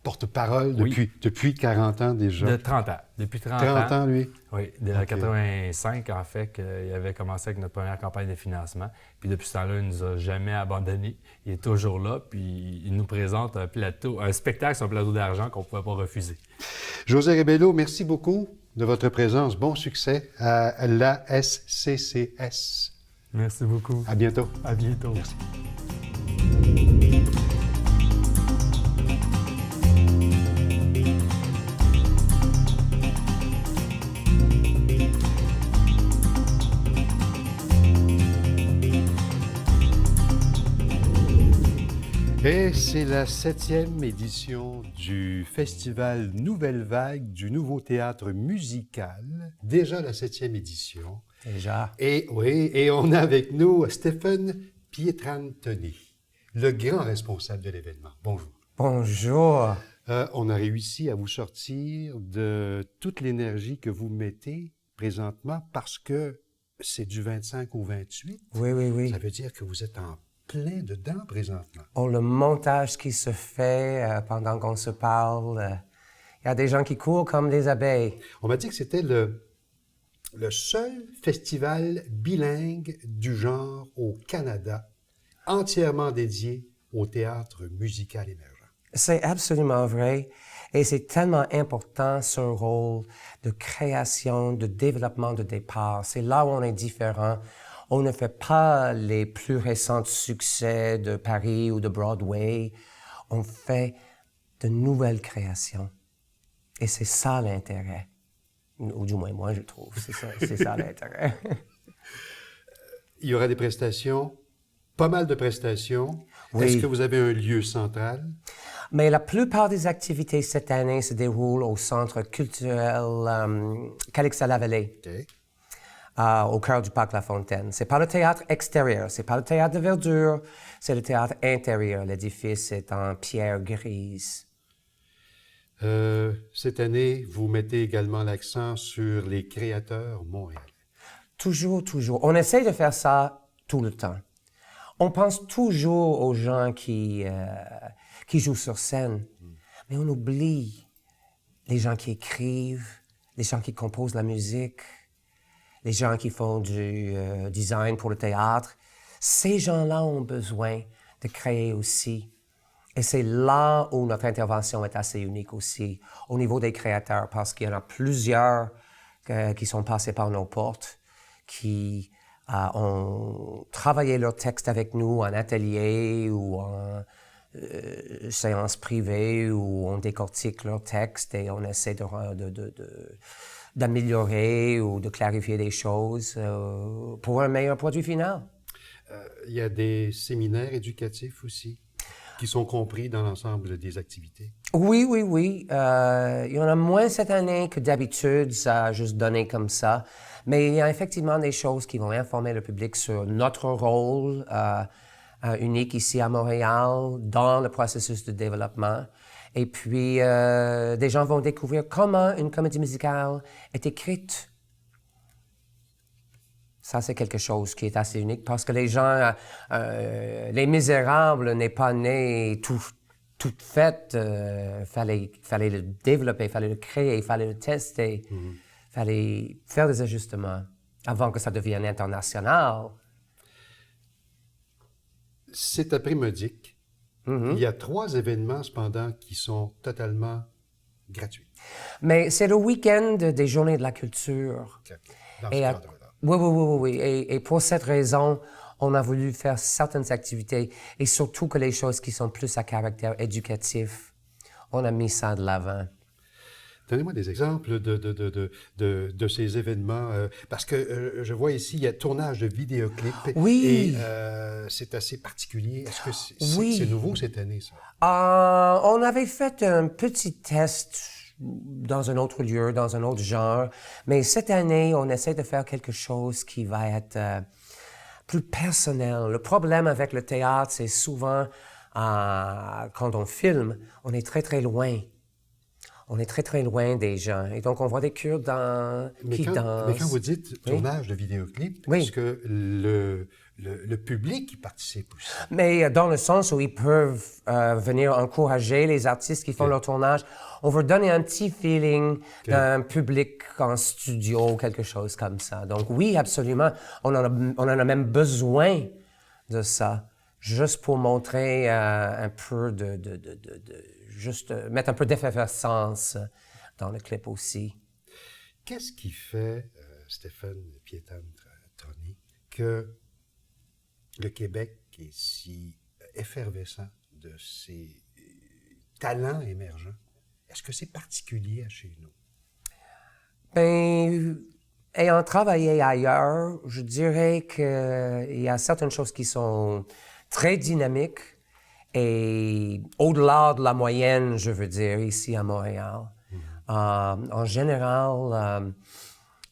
[SPEAKER 1] porte-parole depuis 40 ans déjà.
[SPEAKER 4] De 30 ans. Depuis 30
[SPEAKER 1] ans, lui?
[SPEAKER 4] Oui, de 85, en fait, qu'il avait commencé avec notre première campagne de financement. Puis depuis ce temps-là, il ne nous a jamais abandonnés. Il est toujours là, puis il nous présente un spectacle sur un plateau d'argent qu'on ne pouvait pas refuser.
[SPEAKER 1] José Rebello, merci beaucoup de votre présence. Bon succès à la SCCS.
[SPEAKER 4] Merci beaucoup.
[SPEAKER 1] À bientôt.
[SPEAKER 4] À bientôt.
[SPEAKER 1] Merci. Et c'est la 7e édition du festival Nouvelle Vague du Nouveau Théâtre Musical. Déjà la 7e édition.
[SPEAKER 5] Déjà.
[SPEAKER 1] Et oui, et on a avec nous Stéphane Pietrantoni, le grand responsable de l'événement. Bonjour.
[SPEAKER 5] Bonjour.
[SPEAKER 1] On a réussi à vous sortir de toute l'énergie que vous mettez présentement parce que c'est du 25 au 28.
[SPEAKER 5] Oui.
[SPEAKER 1] Ça veut dire que vous êtes en plein dedans présentement.
[SPEAKER 5] Le montage qui se fait pendant qu'on se parle, il y a des gens qui courent comme des abeilles.
[SPEAKER 1] On m'a dit que c'était le seul festival bilingue du genre au Canada, entièrement dédié au théâtre musical émergent.
[SPEAKER 5] C'est absolument vrai. Et c'est tellement important, ce rôle de création, de développement de départ. C'est là où on est différent. On ne fait pas les plus récents succès de Paris ou de Broadway. On fait de nouvelles créations. Et c'est ça l'intérêt. Ou du moins, moi, je trouve. C'est ça l'intérêt.
[SPEAKER 1] Il y aura des prestations, pas mal de prestations.
[SPEAKER 5] Oui.
[SPEAKER 1] Est-ce que vous avez un lieu central?
[SPEAKER 5] Mais la plupart des activités cette année se déroulent au Centre culturel Calix-à-la-Vallée, au cœur du Parc La Fontaine. C'est pas le théâtre extérieur, c'est pas le théâtre de verdure, c'est le théâtre intérieur. L'édifice est en pierre grise.
[SPEAKER 1] Cette année, vous mettez également l'accent sur les créateurs montréalais.
[SPEAKER 5] Toujours, toujours. On essaie de faire ça tout le temps. On pense toujours aux gens qui jouent sur scène, mais on oublie les gens qui écrivent, les gens qui composent la musique, les gens qui font du design pour le théâtre. Ces gens-là ont besoin de créer aussi. Et c'est là où notre intervention est assez unique aussi, au niveau des créateurs, parce qu'il y en a plusieurs qui sont passés par nos portes, qui ont travaillé leur texte avec nous en atelier ou en séance privée, où on décortique leur texte et on essaie d'améliorer ou de clarifier des choses pour un meilleur produit final.
[SPEAKER 1] Il y a des séminaires éducatifs aussi qui sont compris dans l'ensemble des activités.
[SPEAKER 5] Oui, oui, oui. Il y en a moins cette année que d'habitude, ça a juste donné comme ça. Mais il y a effectivement des choses qui vont informer le public sur notre rôle unique ici à Montréal dans le processus de développement. Et puis, des gens vont découvrir comment une comédie musicale est écrite. Ça, c'est quelque chose qui est assez unique parce que les gens, Les Misérables n'est pas né tout fait. Fallait le développer, fallait le créer, fallait le tester, fallait faire des ajustements avant que ça devienne international.
[SPEAKER 1] C'est à Primodique. Il y a 3 événements, cependant, qui sont totalement gratuits.
[SPEAKER 5] Mais c'est le week-end des Journées de la culture.
[SPEAKER 1] Dans
[SPEAKER 5] Et
[SPEAKER 1] ce
[SPEAKER 5] à-
[SPEAKER 1] cadre-là.
[SPEAKER 5] Oui. Et pour cette raison, on a voulu faire certaines activités et surtout que les choses qui sont plus à caractère éducatif, on a mis ça de l'avant.
[SPEAKER 1] Donnez-moi des exemples de ces événements, parce que je vois ici, il y a tournage de vidéoclips.
[SPEAKER 5] Oui.
[SPEAKER 1] Et c'est assez particulier. Est-ce que
[SPEAKER 5] Oui.
[SPEAKER 1] c'est nouveau cette année, ça?
[SPEAKER 5] On avait fait un petit test dans un autre lieu, dans un autre genre, mais cette année, on essaie de faire quelque chose qui va être plus personnel. Le problème avec le théâtre, c'est souvent quand on filme, on est très, très loin. On est très, très loin des gens. Et donc, on voit des Kurdes qui dansent.
[SPEAKER 1] Mais quand vous dites
[SPEAKER 5] Oui.
[SPEAKER 1] tournage de vidéoclip,
[SPEAKER 5] Oui.
[SPEAKER 1] est-ce que le public y participe aussi?
[SPEAKER 5] Mais dans le sens où ils peuvent venir encourager les artistes qui font leur tournage, on veut donner un petit feeling d'un public en studio, quelque chose comme ça. Donc oui, absolument, on en a même besoin de ça, juste pour montrer un peu juste mettre un peu d'effervescence dans le clip aussi.
[SPEAKER 1] Qu'est-ce qui fait, Stéphane Piétan-Trony, que le Québec est si effervescent de ces talents émergents? Est-ce que c'est particulier à chez nous?
[SPEAKER 5] Ben, ayant travaillé ailleurs, je dirais qu'il y a certaines choses qui sont très dynamiques et au-delà de la moyenne, je veux dire, ici à Montréal. En général,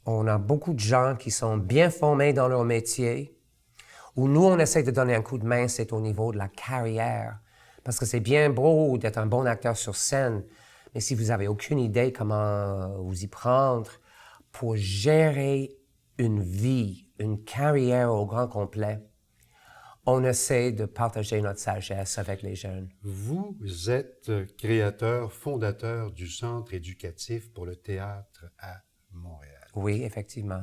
[SPEAKER 5] on a beaucoup de gens qui sont bien formés dans leur métier. Où nous, on essaie de donner un coup de main, c'est au niveau de la carrière. Parce que c'est bien beau d'être un bon acteur sur scène, mais si vous n'avez aucune idée comment vous y prendre pour gérer une vie, une carrière au grand complet, on essaie de partager notre sagesse avec les jeunes.
[SPEAKER 1] Vous êtes créateur, fondateur du Centre éducatif pour le théâtre à Montréal.
[SPEAKER 5] Oui, effectivement.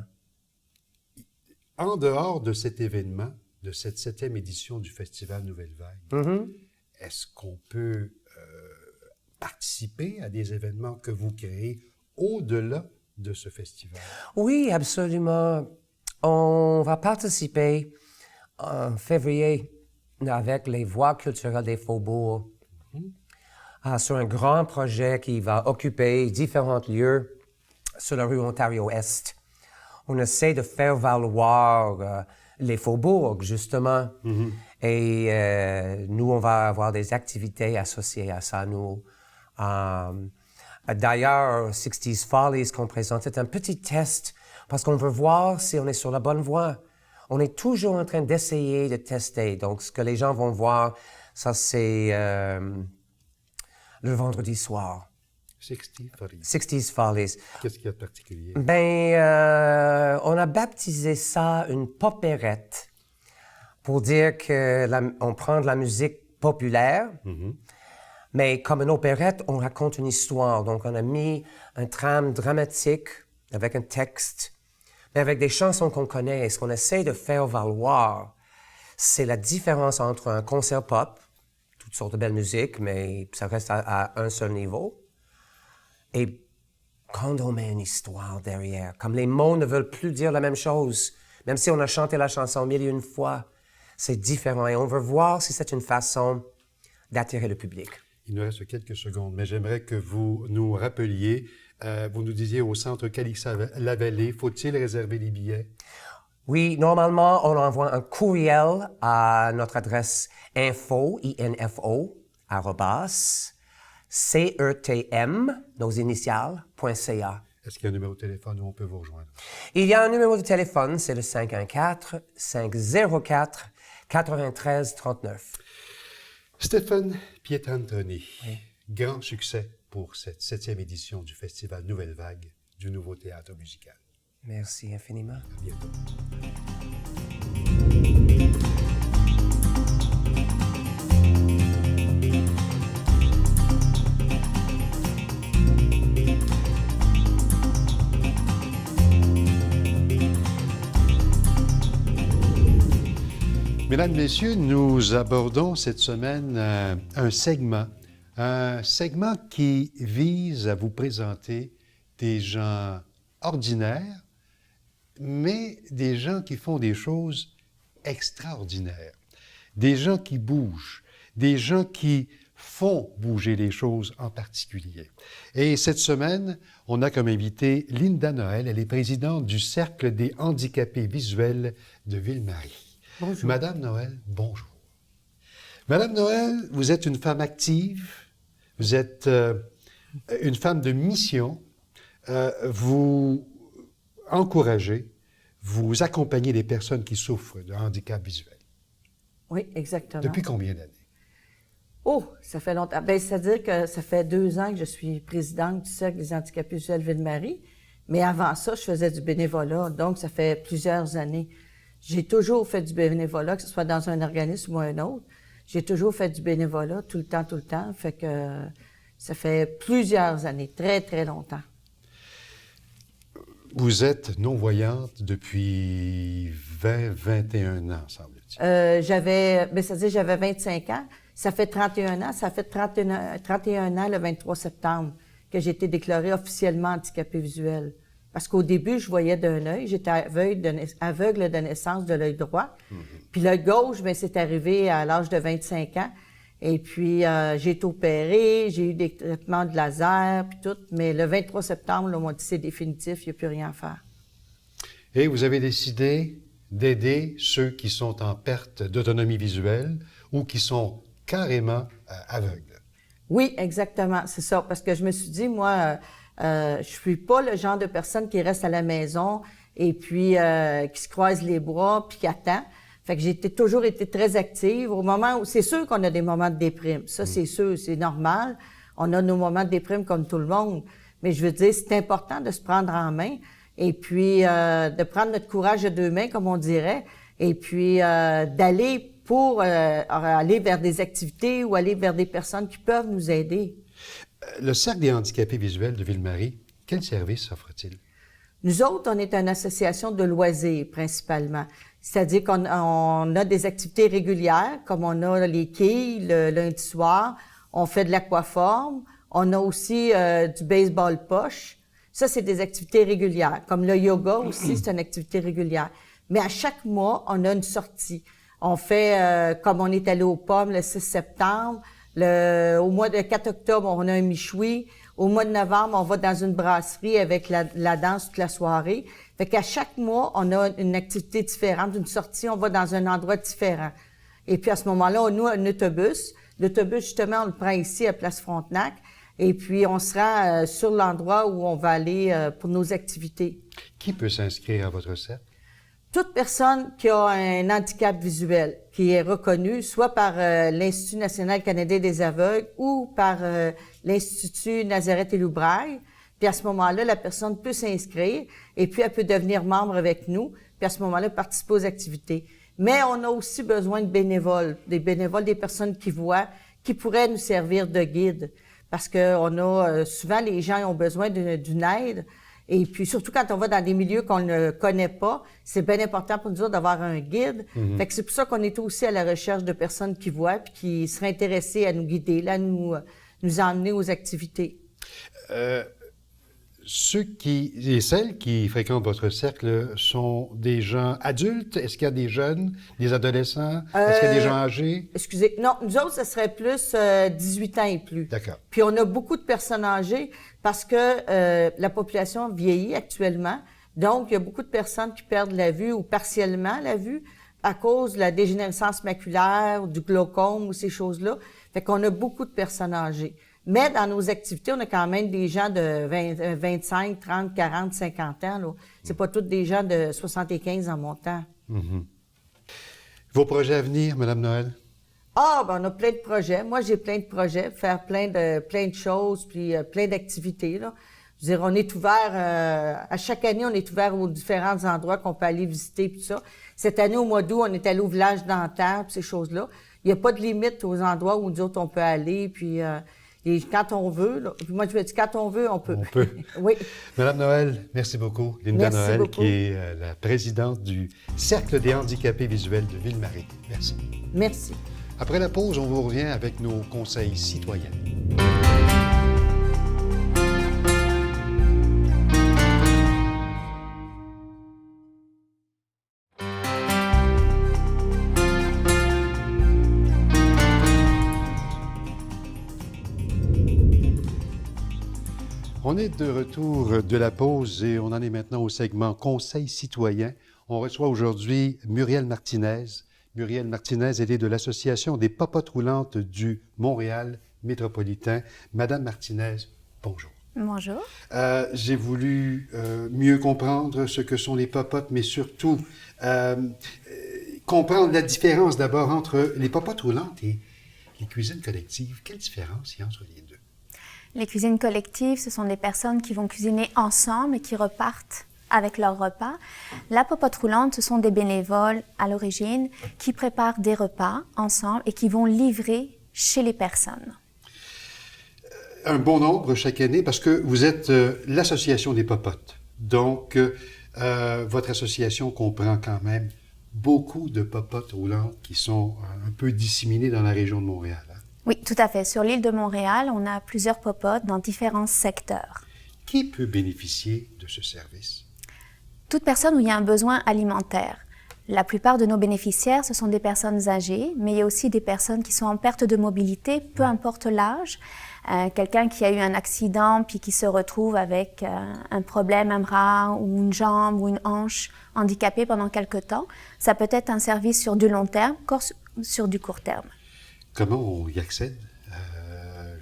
[SPEAKER 1] En dehors de cet événement, de cette 7e édition du Festival Nouvelle Vague, est-ce qu'on peut participer à des événements que vous créez au-delà de ce festival?
[SPEAKER 5] Oui, absolument. On va participer en février avec les Voix culturelles des Faubourgs sur un grand projet qui va occuper différents lieux sur la rue Ontario-Est. On essaie de faire valoir les faubourgs, justement. Et nous, on va avoir des activités associées à ça, nous. D'ailleurs, 60s Follies qu'on présente, c'est un petit test parce qu'on veut voir si on est sur la bonne voie. On est toujours en train d'essayer de tester. Donc, ce que les gens vont voir, ça, c'est le vendredi soir. 60s Follies.
[SPEAKER 1] Qu'est-ce qu'il y a de particulier?
[SPEAKER 5] Ben, on a baptisé ça une popérette pour dire qu'on prend de la musique populaire, mais comme une opérette, on raconte une histoire. Donc, on a mis un trame dramatique avec un texte, mais avec des chansons qu'on connaît. Et ce qu'on essaie de faire valoir, c'est la différence entre un concert pop, toutes sortes de belles musiques, mais ça reste à un seul niveau, et quand on met une histoire derrière, comme les mots ne veulent plus dire la même chose, même si on a chanté la chanson 1001 fois, c'est différent. Et on veut voir si c'est une façon d'attirer le public.
[SPEAKER 1] Il nous reste quelques secondes, mais j'aimerais que vous nous rappeliez, vous nous disiez au centre Calixa-la-Vallée, faut-il réserver les billets?
[SPEAKER 5] Oui, normalement, on envoie un courriel à notre adresse info, CETM, nos initiales.ca.
[SPEAKER 1] Est-ce qu'il y a un numéro de téléphone où on peut vous rejoindre?
[SPEAKER 5] Il y a un numéro de téléphone, c'est le 514-504-9339.
[SPEAKER 1] Stéphane Pietantoni, grand succès pour cette 7e édition du Festival Nouvelle Vague du Nouveau Théâtre Musical.
[SPEAKER 5] Merci infiniment.
[SPEAKER 1] À bientôt. Mesdames, Messieurs, nous abordons cette semaine un segment qui vise à vous présenter des gens ordinaires, mais des gens qui font des choses extraordinaires, des gens qui bougent, des gens qui font bouger les choses en particulier. Et cette semaine, on a comme invité Linda Noël, elle est présidente du Cercle des handicapés visuels de Ville-Marie.
[SPEAKER 6] Bonjour.
[SPEAKER 1] Madame Noël, bonjour. Madame Noël, vous êtes une femme active, vous êtes une femme de mission, vous encouragez, vous accompagnez des personnes qui souffrent de handicap visuel.
[SPEAKER 6] Oui, exactement.
[SPEAKER 1] Depuis combien d'années?
[SPEAKER 6] Oh, ça fait longtemps. Bien, c'est-à-dire que ça fait 2 ans que je suis présidente du Cercle des handicapés visuels Ville-Marie, mais avant ça, je faisais du bénévolat, donc ça fait plusieurs années. J'ai toujours fait du bénévolat, que ce soit dans un organisme ou un autre. J'ai toujours fait du bénévolat tout le temps. Fait que ça fait plusieurs années, très, très longtemps.
[SPEAKER 1] Vous êtes non-voyante depuis 21 ans, semble-t-il.
[SPEAKER 6] C'est-à-dire j'avais 25 ans. Ça fait 31 ans. Ça fait 31 ans le 23 septembre que j'ai été déclarée officiellement handicapée visuelle. Parce qu'au début, je voyais d'un œil. J'étais aveugle de naissance de l'œil droit. Puis l'œil gauche, bien, c'est arrivé à l'âge de 25 ans. Et puis, j'ai été opérée, j'ai eu des traitements de laser, puis tout. Mais le 23 septembre, là, on m'a dit c'est définitif, il n'y a plus rien à faire.
[SPEAKER 1] Et vous avez décidé d'aider ceux qui sont en perte d'autonomie visuelle ou qui sont carrément aveugles.
[SPEAKER 6] Oui, exactement, c'est ça. Parce que je me suis dit, moi... je suis pas le genre de personne qui reste à la maison et puis qui se croise les bras puis qui attend. Fait que j'ai toujours été très active. Au moment où c'est sûr qu'on a des moments de déprime, ça c'est sûr, c'est normal. On a nos moments de déprime comme tout le monde, mais je veux dire c'est important de se prendre en main et puis de prendre notre courage à 2 mains comme on dirait et puis d'aller pour aller vers des activités ou aller vers des personnes qui peuvent nous aider.
[SPEAKER 1] Le Cercle des handicapés visuels de Ville-Marie, quel service offre-t-il?
[SPEAKER 6] Nous autres, on est une association de loisirs principalement. C'est-à-dire qu'on a des activités régulières, comme on a les quilles le lundi soir, on fait de l'aquaforme, on a aussi du baseball poche. Ça, c'est des activités régulières. Comme le yoga aussi, c'est une activité régulière. Mais à chaque mois, on a une sortie. On fait, comme on est allé aux Pommes le 6 septembre, au mois de 4 octobre, on a un michoui. Au mois de novembre, on va dans une brasserie avec la danse toute la soirée. Fait qu'à chaque mois, on a une activité différente, une sortie, on va dans un endroit différent. Et puis à ce moment-là, on a un autobus. L'autobus, justement, on le prend ici à Place Frontenac. Et puis on se rend sur l'endroit où on va aller pour nos activités.
[SPEAKER 1] Qui peut s'inscrire à votre cercle?
[SPEAKER 6] Toute personne qui a un handicap visuel, qui est reconnu soit par l'Institut national canadien des aveugles ou par l'Institut Nazareth et Loubraille. Puis à ce moment-là, la personne peut s'inscrire et puis elle peut devenir membre avec nous. Puis à ce moment-là, participer aux activités. Mais on a aussi besoin de bénévoles, des personnes qui voient, qui pourraient nous servir de guide. Parce que on a souvent les gens ont besoin d'une aide. Et puis, surtout quand on va dans des milieux qu'on ne connaît pas, c'est bien important pour nous autres d'avoir un guide. Fait que c'est pour ça qu'on est aussi à la recherche de personnes qui voient puis qui seraient intéressées à nous guider, là, nous emmener aux activités.
[SPEAKER 1] Ceux et celles qui fréquentent votre cercle sont des gens adultes? Est-ce qu'il y a des jeunes, des adolescents? Est-ce qu'il y a des gens âgés?
[SPEAKER 6] Excusez, non, nous autres, ça serait plus 18 ans et plus.
[SPEAKER 1] D'accord.
[SPEAKER 6] Puis on a beaucoup de personnes âgées parce que la population vieillit actuellement. Donc, il y a beaucoup de personnes qui perdent la vue ou partiellement la vue à cause de la dégénérescence maculaire, du glaucome ou ces choses-là. Fait qu'on a beaucoup de personnes âgées. Mais dans nos activités, on a quand même des gens de 25, 30, 40, 50 ans. Là. C'est pas tous des gens de 75 en montant.
[SPEAKER 1] Vos projets à venir, Mme Noël?
[SPEAKER 6] Ah, ben on a plein de projets. Moi, j'ai plein de projets, faire plein de choses, puis plein d'activités. Là. Je veux dire, on est ouvert, à chaque année, on est ouvert aux différents endroits qu'on peut aller visiter, puis ça. Cette année, au mois d'août, on est allé au village d'Anterre, puis ces choses-là. Il n'y a pas de limite aux endroits où nous autres, on peut aller, puis... Et quand on veut, là, moi je me dis quand on veut, on peut.
[SPEAKER 1] On peut.
[SPEAKER 6] Oui.
[SPEAKER 1] Madame Noël, merci beaucoup. Linda
[SPEAKER 6] Merci
[SPEAKER 1] Noël,
[SPEAKER 6] beaucoup.
[SPEAKER 1] qui est la présidente du Cercle des handicapés visuels de Ville-Marie. Merci.
[SPEAKER 6] Merci.
[SPEAKER 1] Après la pause, on vous revient avec nos conseils citoyens. On est de retour de la pause et on en est maintenant au segment Conseil citoyen. On reçoit aujourd'hui Muriel Martinez. Muriel Martinez, elle est de l'Association des popotes roulantes du Montréal métropolitain. Madame Martinez, bonjour.
[SPEAKER 7] Bonjour.
[SPEAKER 1] J'ai voulu mieux comprendre ce que sont les popotes, mais surtout comprendre la différence d'abord entre les popotes roulantes et les cuisines collectives. Quelle différence il y a entre les deux?
[SPEAKER 7] Les cuisines collectives, ce sont des personnes qui vont cuisiner ensemble et qui repartent avec leur repas. La popote roulante, ce sont des bénévoles à l'origine qui préparent des repas ensemble et qui vont livrer chez les personnes.
[SPEAKER 1] Un bon nombre chaque année parce que vous êtes l'association des popotes. Donc, votre association comprend quand même beaucoup de popotes roulantes qui sont un peu disséminées dans la région de Montréal. Hein?
[SPEAKER 7] Oui, tout à fait. Sur l'île de Montréal, on a plusieurs popotes dans différents secteurs.
[SPEAKER 1] Qui peut bénéficier de ce service?
[SPEAKER 7] Toute personne où il y a un besoin alimentaire. La plupart de nos bénéficiaires, ce sont des personnes âgées, mais il y a aussi des personnes qui sont en perte de mobilité, peu importe l'âge. Quelqu'un qui a eu un accident puis qui se retrouve avec un problème, un bras ou une jambe ou une hanche handicapée pendant quelque temps, ça peut être un service sur du long terme, sur du court terme.
[SPEAKER 1] Comment on y accède?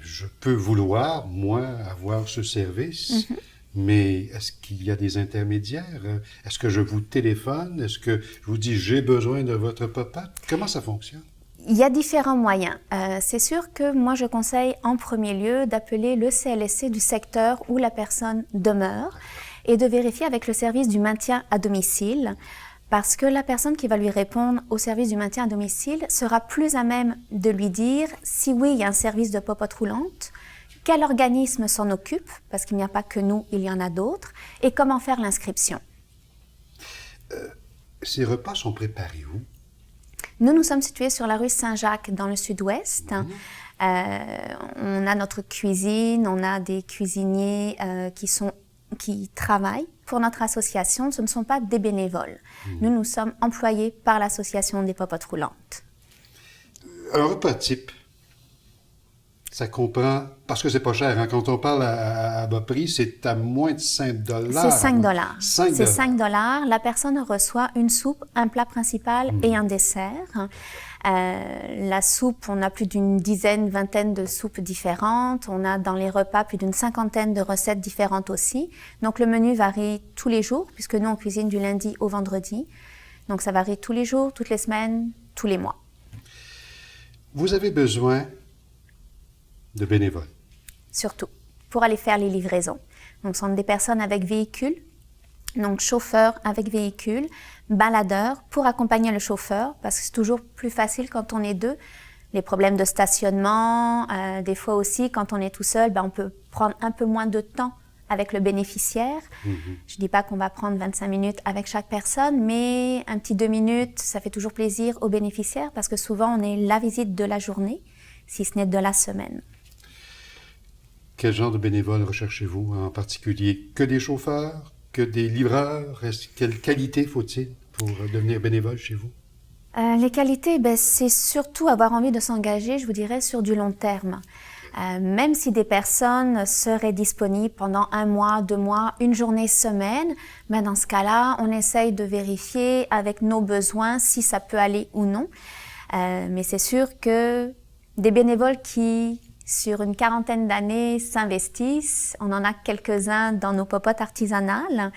[SPEAKER 1] Je peux vouloir, moi, avoir ce service, mais est-ce qu'il y a des intermédiaires? Est-ce que je vous téléphone? Est-ce que je vous dis « j'ai besoin de votre popote » ? Comment ça fonctionne?
[SPEAKER 7] Il y a différents moyens. C'est sûr que moi, je conseille en premier lieu d'appeler le CLSC du secteur où la personne demeure et de vérifier avec le service du maintien à domicile parce que la personne qui va lui répondre au service du maintien à domicile sera plus à même de lui dire si oui, il y a un service de popote roulante, quel organisme s'en occupe, parce qu'il n'y a pas que nous, il y en a d'autres, et comment faire l'inscription.
[SPEAKER 1] Ces repas sont préparés où?
[SPEAKER 7] Nous sommes situés sur la rue Saint-Jacques, dans le sud-ouest. On a notre cuisine, on a des cuisiniers qui travaillent pour notre association, ce ne sont pas des bénévoles. Nous sommes employés par l'association des popotes roulantes.
[SPEAKER 1] Un repas type, ça comprend, parce que c'est pas cher, hein, quand on parle à bas prix, c'est à moins de 5 $.
[SPEAKER 7] C'est 5 $.
[SPEAKER 1] 5
[SPEAKER 7] C'est 5 $. La personne reçoit une soupe, un plat principal et un dessert. La soupe, on a plus d'une dizaine, vingtaine de soupes différentes. On a dans les repas plus d'une cinquantaine de recettes différentes aussi. Donc le menu varie tous les jours, puisque nous on cuisine du lundi au vendredi. Donc ça varie tous les jours, toutes les semaines, tous les mois.
[SPEAKER 1] Vous avez besoin de bénévoles.
[SPEAKER 7] Surtout, pour aller faire les livraisons. Donc, ce sont des personnes avec véhicule, donc chauffeurs avec véhicule, baladeurs pour accompagner le chauffeur, parce que c'est toujours plus facile quand on est deux. Les problèmes de stationnement, des fois aussi, quand on est tout seul, on peut prendre un peu moins de temps avec le bénéficiaire. Je ne dis pas qu'on va prendre 25 minutes avec chaque personne, mais un petit 2 minutes, ça fait toujours plaisir aux bénéficiaires, parce que souvent, on est la visite de la journée, si ce n'est de la semaine.
[SPEAKER 1] Quel genre de bénévoles recherchez-vous en particulier? Que des chauffeurs? Que des livreurs? Quelle qualité faut-il pour devenir bénévole chez vous?
[SPEAKER 7] Les qualités, c'est surtout avoir envie de s'engager, je vous dirais, sur du long terme. Même si des personnes seraient disponibles pendant 1 mois, 2 mois, une journée, semaine, mais dans ce cas-là, on essaye de vérifier avec nos besoins si ça peut aller ou non. Mais c'est sûr que des bénévoles qui, sur une quarantaine d'années, s'investissent, on en a quelques-uns dans nos popotes artisanales.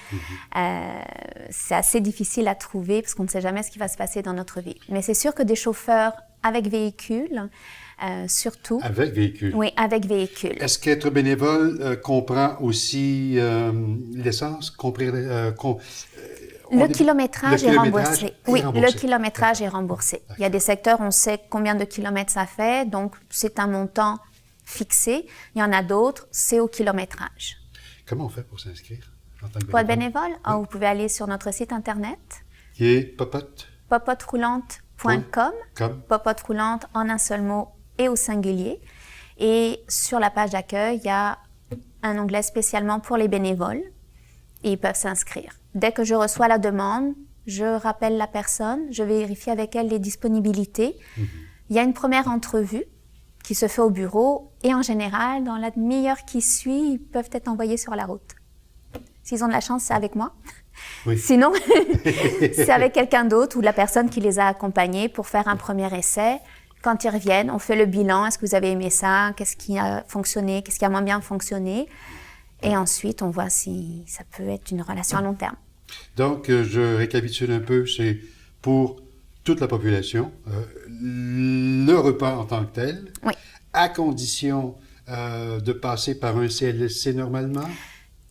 [SPEAKER 7] C'est assez difficile à trouver parce qu'on ne sait jamais ce qui va se passer dans notre vie. Mais c'est sûr que des chauffeurs avec véhicule, surtout.
[SPEAKER 1] Avec véhicule?
[SPEAKER 7] Oui, avec véhicule.
[SPEAKER 1] Est-ce qu'être bénévole comprend aussi l'essence?
[SPEAKER 7] Le kilométrage est remboursé. Oui,
[SPEAKER 1] remboursé.
[SPEAKER 7] le kilométrage est remboursé. Il y a des secteurs, on sait combien de kilomètres ça fait, donc c'est un montant fixé. Il y en a d'autres, c'est au kilométrage.
[SPEAKER 1] Comment on fait pour s'inscrire en tant que
[SPEAKER 7] Pour être
[SPEAKER 1] bénévole?
[SPEAKER 7] bénévole, vous pouvez aller sur notre site internet,
[SPEAKER 1] Qui est popote?
[SPEAKER 7] popoteroulante.com,
[SPEAKER 1] Comme?
[SPEAKER 7] popote roulante en un seul mot et au singulier. Et sur la page d'accueil, il y a un onglet spécialement pour les bénévoles et ils peuvent s'inscrire. Dès que je reçois la demande, je rappelle la personne, je vérifie avec elle les disponibilités. Il y a une première entrevue qui se fait au bureau et en général, dans la demi-heure qui suit, ils peuvent être envoyés sur la route. S'ils ont de la chance, c'est avec moi.
[SPEAKER 1] Oui.
[SPEAKER 7] Sinon, c'est avec quelqu'un d'autre ou la personne qui les a accompagnés pour faire un premier essai. Quand ils reviennent, on fait le bilan. Est-ce que vous avez aimé ça? Qu'est-ce qui a fonctionné? Qu'est-ce qui a moins bien fonctionné? Et ensuite, on voit si ça peut être une relation à long terme.
[SPEAKER 1] Donc, je récapitule un peu, c'est pour toute la population, le repas en tant que tel,
[SPEAKER 7] Oui.
[SPEAKER 1] à condition de passer par un CLSC normalement.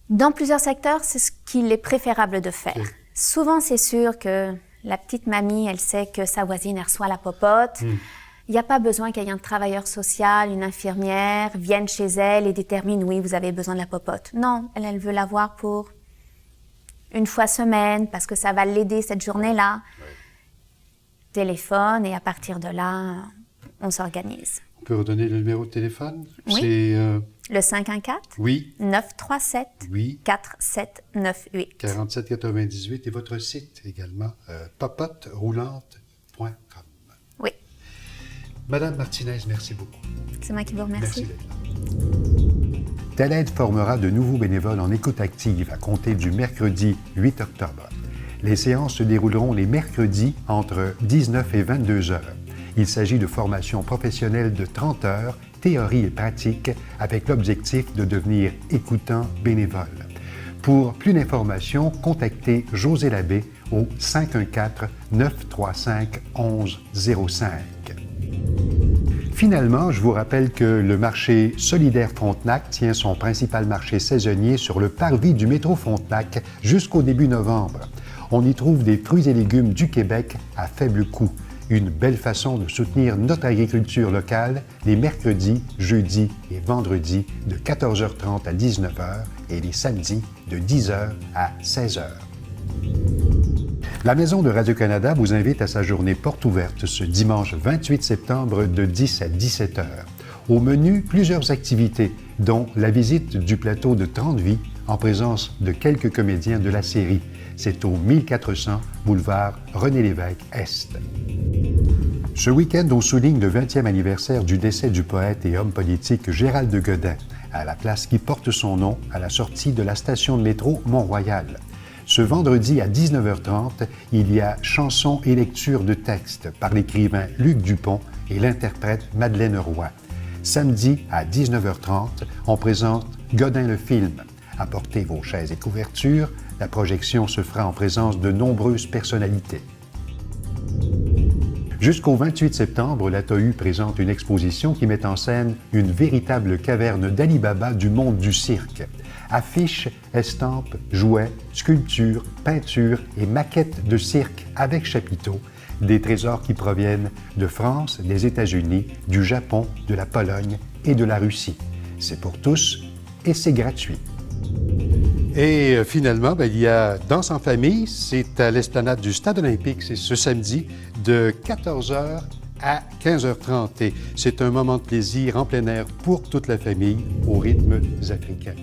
[SPEAKER 7] Dans plusieurs secteurs, c'est ce qu'il est préférable de faire.
[SPEAKER 1] Oui.
[SPEAKER 7] Souvent, c'est sûr que la petite mamie, elle sait que sa voisine elle reçoit la popote. Il n'y a pas besoin qu'il y ait un travailleur social, une infirmière, vienne chez elle et détermine, oui, vous avez besoin de la popote. Non, elle veut l'avoir pour une fois semaine, parce que ça va l'aider cette journée-là.
[SPEAKER 1] Oui.
[SPEAKER 7] Téléphone, et à partir de là, on s'organise.
[SPEAKER 1] On peut redonner le numéro de téléphone?
[SPEAKER 7] Oui.
[SPEAKER 1] C'est...
[SPEAKER 7] Le 514
[SPEAKER 1] oui,
[SPEAKER 7] 937
[SPEAKER 1] oui,
[SPEAKER 7] 4798.
[SPEAKER 1] 4798 et votre site également, popoteroulante.com.
[SPEAKER 7] Oui,
[SPEAKER 1] Madame Martinez, merci beaucoup.
[SPEAKER 7] c'est moi qui vous remercie.
[SPEAKER 1] Merci d'être là. TELaide formera de nouveaux bénévoles en écoute active à compter du mercredi 8 octobre. Les séances se dérouleront les mercredis entre 19 et 22 heures. Il s'agit de formations professionnelles de 30 heures, théorie et pratique, avec l'objectif de devenir écoutant bénévole. Pour plus d'informations, contactez José Labbé au 514-935-1105. Finalement, je vous rappelle que le marché Solidaire Frontenac tient son principal marché saisonnier sur le parvis du métro Frontenac jusqu'au début novembre. On y trouve des fruits et légumes du Québec à faible coût. Une belle façon de soutenir notre agriculture locale les mercredis, jeudis et vendredis de 14h30 à 19h et les samedis de 10h à 16h. La Maison de Radio-Canada vous invite à sa journée porte ouverte ce dimanche 28 septembre de 10 à 17h. Au menu, plusieurs activités, dont la visite du plateau de 30 vies en présence de quelques comédiens de la série. C'est au 1400 boulevard René-Lévesque Est. Ce week-end, on souligne le 20e anniversaire du décès du poète et homme politique Gérald de Godin, à la place qui porte son nom à la sortie de la station de métro Mont-Royal. Ce vendredi à 19h30, il y a chansons et lecture de textes par l'écrivain Luc Dupont et l'interprète Madeleine Roy. Samedi à 19h30, on présente Godin le film. Apportez vos chaises et couvertures. La projection se fera en présence de nombreuses personnalités. Jusqu'au 28 septembre, l'ATAU présente une exposition qui met en scène une véritable caverne d'Ali Baba du monde du cirque. Affiches, estampes, jouets, sculptures, peintures et maquettes de cirque avec chapiteaux, des trésors qui proviennent de France, des États-Unis, du Japon, de la Pologne et de la Russie. C'est pour tous et c'est gratuit. Et finalement, il y a Danse en famille, c'est à l'esplanade du Stade olympique, c'est ce samedi de 14h à 15h30. Et c'est un moment de plaisir en plein air pour toute la famille au rythme africain.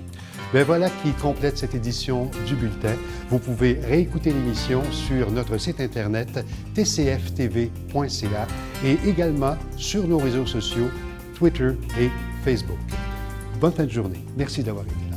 [SPEAKER 1] Voilà qui complète cette édition du Bulletin. Vous pouvez réécouter l'émission sur notre site internet tcftv.ca et également sur nos réseaux sociaux Twitter et Facebook. Bonne fin de journée. Merci d'avoir été.